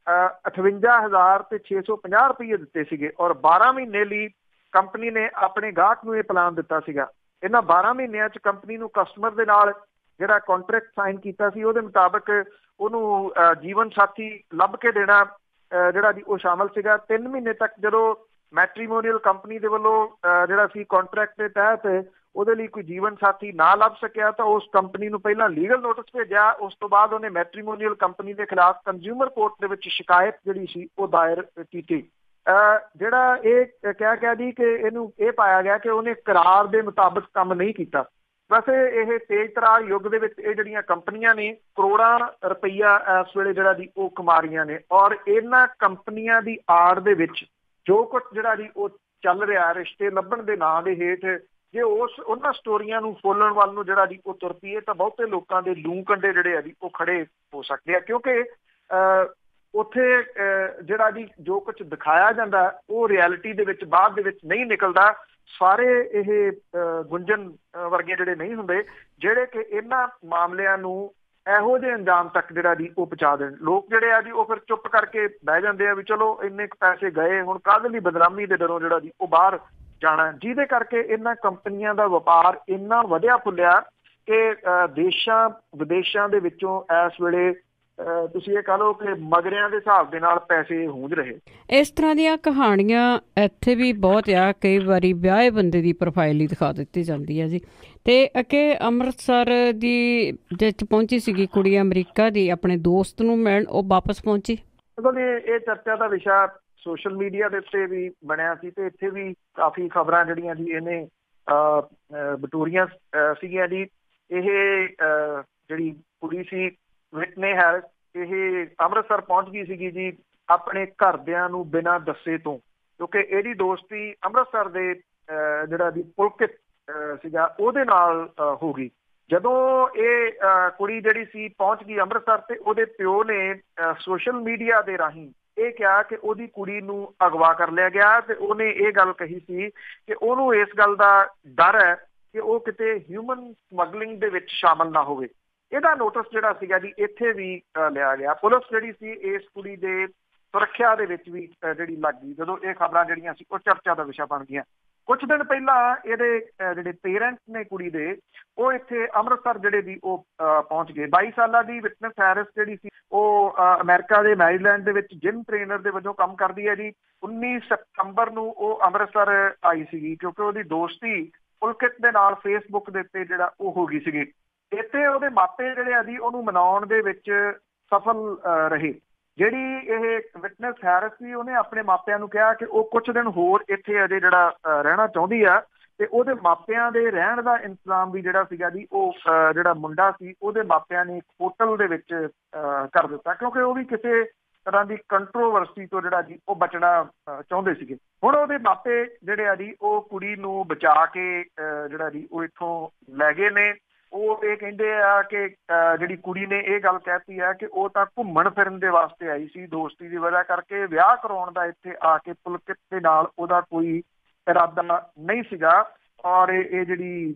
58,000 ਤੇ 650 ਰੁਪਏ ਦਿੱਤੇ ਸੀਗੇ, ਔਰ 12 ਮਹੀਨੇ ਲਈ ਕੰਪਨੀ ਨੇ ਆਪਣੇ ਗਾਹਕ ਨੂੰ ਇਹ ਪਲਾਨ ਦਿੱਤਾ ਸੀਗਾ। ਇਹਨਾਂ 12 ਮਹੀਨਿਆਂ 'ਚ ਕੰਪਨੀ ਨੂੰ ਕਸਟਮਰ ਦੇ ਨਾਲ ਜਿਹੜਾ ਕੰਟਰੈਕਟ ਸਾਈਨ ਕੀਤਾ ਸੀ ਉਹਦੇ ਮੁਤਾਬਕ ਉਹਨੂੰ ਜੀਵਨ ਸਾਥੀ ਲੱਭ ਕੇ ਦੇਣਾ ਜਿਹੜਾ ਜੀ ਉਹ ਸ਼ਾਮਲ ਸੀਗਾ। 3 ਮਹੀਨੇ ਤੱਕ ਜਦੋਂ ਮੈਟਰੀਮੋਨੀਅਲ ਕੰਪਨੀ ਦੇ ਵੱਲੋਂ ਜਿਹੜਾ ਸੀ ਕੰਟਰੈਕਟ ਦੇ ਤਹਿਤ ਉਹਦੇ ਲਈ ਕੋਈ ਜੀਵਨ ਸਾਥੀ ਨਾ ਲੱਭ ਸਕਿਆ ਤਾਂ ਉਸ ਕੰਪਨੀ ਨੂੰ ਪਹਿਲਾਂ ਲੀਗਲ ਨੋਟਿਸ ਭੇਜਿਆ। ਉਸ ਤੋਂ ਬਾਅਦ ਉਹਨੇ ਮੈਟਰੀਮੋਨੀਅਲ ਕੰਪਨੀ ਦੇ ਖਿਲਾਫ ਕੰਜ਼ਿਊਮਰ ਕੋਰਟ ਦੇ ਵਿੱਚ ਸ਼ਿਕਾਇਤ ਜਿਹੜੀ ਸੀ ਉਹ ਦਾਇਰ ਕੀਤੀ। ਜਿਹੜਾ ਇਹ ਕਿਹਾ ਗਿਆ ਜੀ ਕਿ ਇਹਨੂੰ ਇਹ ਪਾਇਆ ਗਿਆ ਕਿ ਉਹਨੇ ਕਰਾਰ ਦੇ ਮੁਤਾਬਕ ਕੰਮ ਨਹੀਂ ਕੀਤਾ। ਵੈਸੇ ਇਹ ਤੇਜ਼ ਤਰਾਰ ਯੁੱਗ ਦੇ ਵਿੱਚ ਇਹ ਜਿਹੜੀਆਂ ਕੰਪਨੀਆਂ ਨੇ ਕਰੋੜਾਂ ਰੁਪਈਆ ਇਸ ਵੇਲੇ ਜਿਹੜਾ ਜੀ ਉਹ ਕਮਾ ਰਹੀਆਂ ਨੇ, ਔਰ ਇਹਨਾਂ ਕੰਪਨੀਆਂ ਦੀ ਆੜ ਦੇ ਵਿੱਚ ਜੋ ਕੁਝ ਜਿਹੜਾ ਜੀ ਉਹ ਚੱਲ ਰਿਹਾ ਰਿਸ਼ਤੇ ਲੱਭਣ ਦੇ ਨਾਂ ਦੇ ਹੇਠ, ਜੇ ਉਹਨਾਂ ਸਟੋਰੀਆਂ ਨੂੰ ਫੋਲਣ ਵੱਲ ਨੂੰ ਜਿਹੜਾ ਜੀ ਉਹ ਤੁਰ ਪਈਏ ਤਾਂ ਬਹੁਤੇ ਲੋਕਾਂ ਦੇ ਲੂੰ ਕੰਡੇ ਜਿਹੜੇ ਆ ਜੀ ਉਹ ਖੜੇ ਹੋ ਸਕਦੇ ਆ, ਕਿਉਂਕਿ ਉੱਥੇ ਜਿਹੜਾ ਜੀ ਜੋ ਕੁਝ ਦਿਖਾਇਆ ਜਾਂਦਾ ਉਹ ਰਿਐਲਿਟੀ ਦੇ ਵਿੱਚ ਬਾਅਦ ਦੇ ਵਿੱਚ ਨਹੀਂ ਨਿਕਲਦਾ। ਸਾਰੇ ਇਹ ਗੁੰਜਨ ਵਰਗੇ ਜਿਹੜੇ ਨਹੀਂ ਹੁੰਦੇ ਜਿਹੜੇ ਕਿ ਇਹਨਾਂ ਮਾਮਲਿਆਂ ਨੂੰ ਇਹੋ ਜਿਹੇ ਅੰਜਾਮ ਤੱਕ ਜਿਹੜਾ ਜੀ ਉਹ ਪਹੁੰਚਾ ਦੇਣ। ਲੋਕ ਜਿਹੜੇ ਆ ਜੀ ਉਹ ਫਿਰ ਚੁੱਪ ਕਰਕੇ ਬਹਿ ਜਾਂਦੇ ਆ ਵੀ ਚਲੋ ਇੰਨੇ ਕੁ ਪੈਸੇ ਗਏ, ਹੁਣ ਕਾਹਦੇ ਲਈ ਬਦਨਾਮੀ ਦੇ ਡਰੋਂ ਜਿਹੜਾ ਜੀ ਉਹ ਬਾਹਰ ਜਾਣਾ, ਜਿਹਦੇ ਕਰਕੇ ਇਹਨਾਂ ਕੰਪਨੀਆਂ ਦਾ ਵਪਾਰ ਇੰਨਾ ਵਧਿਆ ਫੁੱਲਿਆ ਕਿ ਦੇਸ਼ਾਂ ਵਿਦੇਸ਼ਾਂ ਦੇ ਵਿੱਚੋਂ ਇਸ ਵੇਲੇ ਤੁਸੀਂ ਇਹ ਕਹ ਲਓ ਕਿ ਮਗਰਿਆਂ ਦੇ ਹਿਸਾਬ ਦੇ ਨਾਲ ਪੈਸੇ ਹੂੰਝ ਰਹੇ। ਇਸ ਤਰ੍ਹਾਂ ਦੀਆਂ ਕਹਾਣੀਆਂ ਇੱਥੇ ਵੀ ਬਹੁਤ ਆ। ਕਈ ਵਾਰੀ ਵਿਆਹੇ ਬੰਦੇ ਦੀ ਪ੍ਰੋਫਾਈਲ ਹੀ ਦਿਖਾ ਦਿੱਤੀ ਜਾਂਦੀ ਹੈ ਜੀ। ਤੇ ਅੱਗੇ ਅੰਮ੍ਰਿਤਸਰ ਦੀ ਵਿੱਚ ਪਹੁੰਚੀ ਸੀਗੀ ਕੁੜੀ ਅਮਰੀਕਾ ਦੀ ਆਪਣੇ ਦੋਸਤ ਨੂੰ ਮਿਲਣ, ਉਹ ਵਾਪਸ ਪਹੁੰਚੀ। ਇਹ ਚਰਚਾ ਦਾ ਵਿਸ਼ਾ ਸੋਸ਼ਲ ਮੀਡੀਆ ਦੇ ਉੱਤੇ ਵੀ ਬਣਿਆ ਸੀ ਤੇ ਇੱਥੇ ਵੀ ਕਾਫੀ ਖਬਰਾਂ ਜਿਹੜੀਆਂ ਜੀ ਇਹਨੇ ਬਟੋਰੀਆਂ ਸੀਗੀਆਂ ਜੀ। ਇਹ ਜਿਹੜੀ ਕੁੜੀ ਸੀ ਵਿਟਨੀ ਹੈਰਿਸ, ਇਹ ਅੰਮ੍ਰਿਤਸਰ ਪਹੁੰਚ ਗਈ ਸੀਗੀ ਜੀ ਆਪਣੇ ਘਰਦਿਆਂ ਨੂੰ ਬਿਨਾਂ ਦੱਸੇ ਤੋਂ, ਕਿਉਂਕਿ ਇਹਦੀ ਦੋਸਤੀ ਅੰਮ੍ਰਿਤਸਰ ਦੇ ਜਿਹੜਾ ਜੀ ਪੁਲਕਿਤ ਸੀਗਾ ਉਹਦੇ ਨਾਲ ਹੋ ਗਈ। ਜਦੋਂ ਇਹ ਕੁੜੀ ਜਿਹੜੀ ਸੀ ਪਹੁੰਚ ਗਈ ਅੰਮ੍ਰਿਤਸਰ ਤੇ ਉਹਦੇ ਪਿਓ ਨੇ ਸੋਸ਼ਲ ਮੀਡੀਆ ਦੇ ਰਾਹੀਂ ਇਹ ਕਿਹਾ ਕਿ ਉਹਦੀ ਕੁੜੀ ਨੂੰ ਅਗਵਾ ਕਰ ਲਿਆ ਗਿਆ ਤੇ ਉਹਨੇ ਇਹ ਗੱਲ ਕਹੀ ਸੀ ਕਿ ਉਹਨੂੰ ਇਸ ਗੱਲ ਦਾ ਡਰ ਹੈ ਕਿ ਉਹ ਕਿਤੇ ਹਿਊਮਨ ਸਮਗਲਿੰਗ ਦੇ ਵਿੱਚ ਸ਼ਾਮਲ ਨਾ ਹੋਵੇ। ਇਹਦਾ ਨੋਟਿਸ ਜਿਹੜਾ ਸੀਗਾ ਜੀ ਇੱਥੇ ਵੀ ਲਿਆ ਗਿਆ। ਪੁਲਿਸ ਜਿਹੜੀ ਸੀ ਇਸ ਕੁੜੀ ਦੇ ਸੁਰੱਖਿਆ ਦੇ ਵਿੱਚ ਵੀ ਜਿਹੜੀ ਲੱਗ ਗਈ ਜਦੋਂ ਇਹ ਖਬਰਾਂ ਜਿਹੜੀਆਂ ਸੀ ਉਹ ਚਰਚਾ ਦਾ ਵਿਸ਼ਾ ਬਣ ਗਈਆਂ। ਕੁਝ ਦਿਨ ਪਹਿਲਾਂ ਇਹਦੇ ਜਿਹੜੇ ਪੇਰੈਂਟਸ ਨੇ ਕੁੜੀ ਦੇ ਉਹ ਇੱਥੇ ਅੰਮ੍ਰਿਤਸਰ ਜਿਹੜੇ ਵੀ ਉਹ ਪਹੁੰਚ ਗਏ। 22 ਸਾਲਾਂ ਦੀ ਵਿਟਨੈਸ ਹੈਰਿਸ ਜਿਹੜੀ ਸੀ ਉਹ ਅਮਰੀਕਾ ਦੇ ਮੈਰੀਲੈਂਡ ਦੇ ਵਿੱਚ ਜਿਮ ਟ੍ਰੇਨਰ ਦੇ ਵਜੋਂ ਕੰਮ ਕਰਦੀ ਹੈ ਜੀ। 19 ਸਤੰਬਰ ਨੂੰ ਉਹ ਅੰਮ੍ਰਿਤਸਰ ਆਈ ਸੀਗੀ ਕਿਉਂਕਿ ਉਹਦੀ ਦੋਸਤੀ ਪੁਲਕਿਤ ਦੇ ਨਾਲ ਫੇਸਬੁੱਕ ਦੇ ਉੱਤੇ ਜਿਹੜਾ ਉਹ ਹੋ ਗਈ ਸੀਗੀ। ਇੱਥੇ ਉਹਦੇ ਮਾਪੇ ਜਿਹੜੇ ਆ ਜੀ ਉਹਨੂੰ ਮਨਾਉਣ ਦੇ ਵਿੱਚ ਸਫਲ ਰਹੇ। ਜਿਹੜੀ ਇਹ ਵਿਟਨੈਸ ਹੈਰਿਸ ਸੀ ਉਹਨੇ ਆਪਣੇ ਮਾਪਿਆਂ ਨੂੰ ਕਿਹਾ ਕਿ ਉਹ ਕੁਝ ਦਿਨ ਹੋਰ ਇੱਥੇ ਅਜੇ ਜਿਹੜਾ ਰਹਿਣਾ ਚਾਹੁੰਦੀ ਆ ਤੇ ਉਹਦੇ ਮਾਪਿਆਂ ਦੇ ਰਹਿਣ ਦਾ ਇੰਤਜ਼ਾਮ ਵੀ ਜਿਹੜਾ ਸੀਗਾ ਜੀ ਉਹ ਜਿਹੜਾ ਮੁੰਡਾ ਸੀ ਉਹਦੇ ਮਾਪਿਆਂ ਨੇ ਇੱਕ ਹੋਟਲ ਦੇ ਵਿੱਚ ਕਰ ਦਿੱਤਾ ਕਿਉਂਕਿ ਉਹ ਵੀ ਕਿਸੇ ਤਰ੍ਹਾਂ ਦੀ ਕੰਟਰੋਵਰਸੀ ਤੋਂ ਜਿਹੜਾ ਜੀ ਉਹ ਬਚਣਾ ਚਾਹੁੰਦੇ ਸੀਗੇ। ਹੁਣ ਉਹਦੇ ਮਾਪੇ ਜਿਹੜੇ ਆ ਜੀ ਉਹ ਕੁੜੀ ਨੂੰ ਬਚਾ ਕੇ ਜਿਹੜਾ ਜੀ ਉਹ ਇੱਥੋਂ ਲੈ ਗਏ ਨੇ। ਉਹ ਇਹ ਕਹਿੰਦੇ ਆ ਕਿ ਜਿਹੜੀ ਕੁੜੀ ਨੇ ਇਹ ਗੱਲ ਕਹਿਤੀ ਹੈ ਕਿ ਉਹ ਤਾਂ ਘੁੰਮਣ ਫਿਰਨ ਦੇ ਵਾਸਤੇ ਆਈ ਸੀ, ਦੋਸਤੀ ਦੀ ਵਜ੍ਹਾ ਕਰਕੇ ਵਿਆਹ ਕਰਾਉਣ ਦਾ ਇੱਥੇ ਆ ਕੇ ਪੁਲਕਿਤ ਦੇ ਨਾਲ ਉਹਦਾ ਕੋਈ ਇਰਾਦਾ ਨਹੀਂ ਸੀਗਾ। ਔਰ ਇਹ ਜਿਹੜੀ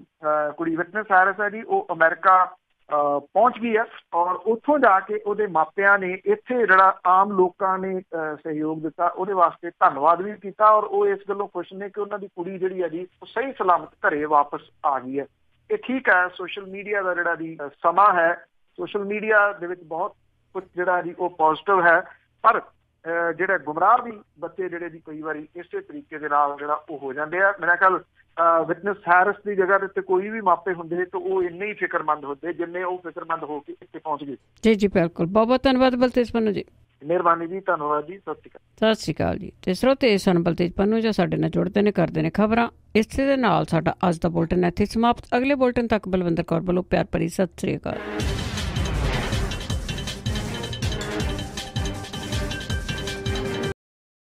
ਕੁੜੀ ਵਿਟਨੈਸ ਹੈਰਿਸ ਹੈ ਜੀ ਉਹ ਅਮਰੀਕਾ ਪਹੁੰਚ ਗਈ ਹੈ ਔਰ ਉੱਥੋਂ ਜਾ ਕੇ ਉਹਦੇ ਮਾਪਿਆਂ ਨੇ ਇੱਥੇ ਜਿਹੜਾ ਆਮ ਲੋਕਾਂ ਨੇ ਸਹਿਯੋਗ ਦਿੱਤਾ ਉਹਦੇ ਵਾਸਤੇ ਧੰਨਵਾਦ ਵੀ ਕੀਤਾ ਔਰ ਉਹ ਇਸ ਗੱਲੋਂ ਖੁਸ਼ ਨੇ ਕਿ ਉਹਨਾਂ ਦੀ ਕੁੜੀ ਜਿਹੜੀ ਹੈ ਜੀ ਉਹ ਸਹੀ ਸਲਾਮਤ ਘਰੇ ਵਾਪਸ ਆ ਗਈ ਹੈ। ਇਹ ਠੀਕ ਹੈ, ਸੋਸ਼ਲ ਮੀਡੀਆ ਦਾ ਜਿਹੜਾ ਜੀ ਸਮਾਂ ਹੈ, ਸੋਸ਼ਲ ਮੀਡੀਆ ਦੇ ਵਿੱਚ ਬਹੁਤ ਕੁਝ ਜਿਹੜਾ ਜੀ ਉਹ ਪੋਜ਼ਿਟਿਵ ਹੈ, ਪਰ ਜਿਹੜੇ ਗੁੰਮਰਾਹ ਵੀ ਬੱਚੇ ਜਿਹੜੇ ਜੀ ਕਈ ਵਾਰੀ ਇਸੇ ਤਰੀਕੇ ਦੇ ਨਾਲ ਜਿਹੜਾ ਉਹ ਹੋ ਜਾਂਦੇ ਆ। ਮੇਰਾ ਖਿਆਲ ਵਿਟਨੈਸ ਹੈਰਿਸ ਦੀ ਜਗ੍ਹਾ ਦੇ ਉੱਤੇ ਕੋਈ ਵੀ ਮਾਪੇ ਹੁੰਦੇ ਤਾਂ ਉਹ ਇੰਨੇ ਹੀ ਫਿਕਰਮੰਦ ਹੁੰਦੇ ਜਿੰਨੇ ਉਹ ਫਿਕਰਮੰਦ ਹੋ ਕੇ ਇੱਥੇ ਪਹੁੰਚ ਗਏ। ਜੀ ਜੀ ਬਿਲਕੁਲ, ਬਹੁਤ ਬਹੁਤ ਧੰਨਵਾਦ ਬਲਤੇਜ ਪੰਨੂ ਜੀ। ਮਿਹਰਬਾਨੀ ਜੀ, ਧੰਨਵਾਦ ਜੀ, ਸਤਿ ਸ਼੍ਰੀ ਅਕਾਲ ਜੀ। ਤੇ ਸਰੋਤੇ ਸਨ ਬਲਤੇਜ ਪੰਨੂ ਜੋ ਸਾਡੇ ਨਾਲ ਜੁੜਦੇ ਨੇ, ਕਰਦੇ ਨੇ ਖਬਰਾਂ। ਇਸੇ ਦੇ ਨਾਲ ਸਾਡਾ ਅੱਜ ਦਾ ਬੁਲਟਨ ਇੱਥੇ ਸਮਾਪਤ। ਅਗਲੇ ਬੁਲਟਨ ਤੱਕ ਬਲਵਿੰਦਰ ਕੌਰ ਵੱਲੋਂ ਪਿਆਰ ਭਰੀ ਸਤਿ ਸ਼੍ਰੀ ਅਕਾਲ।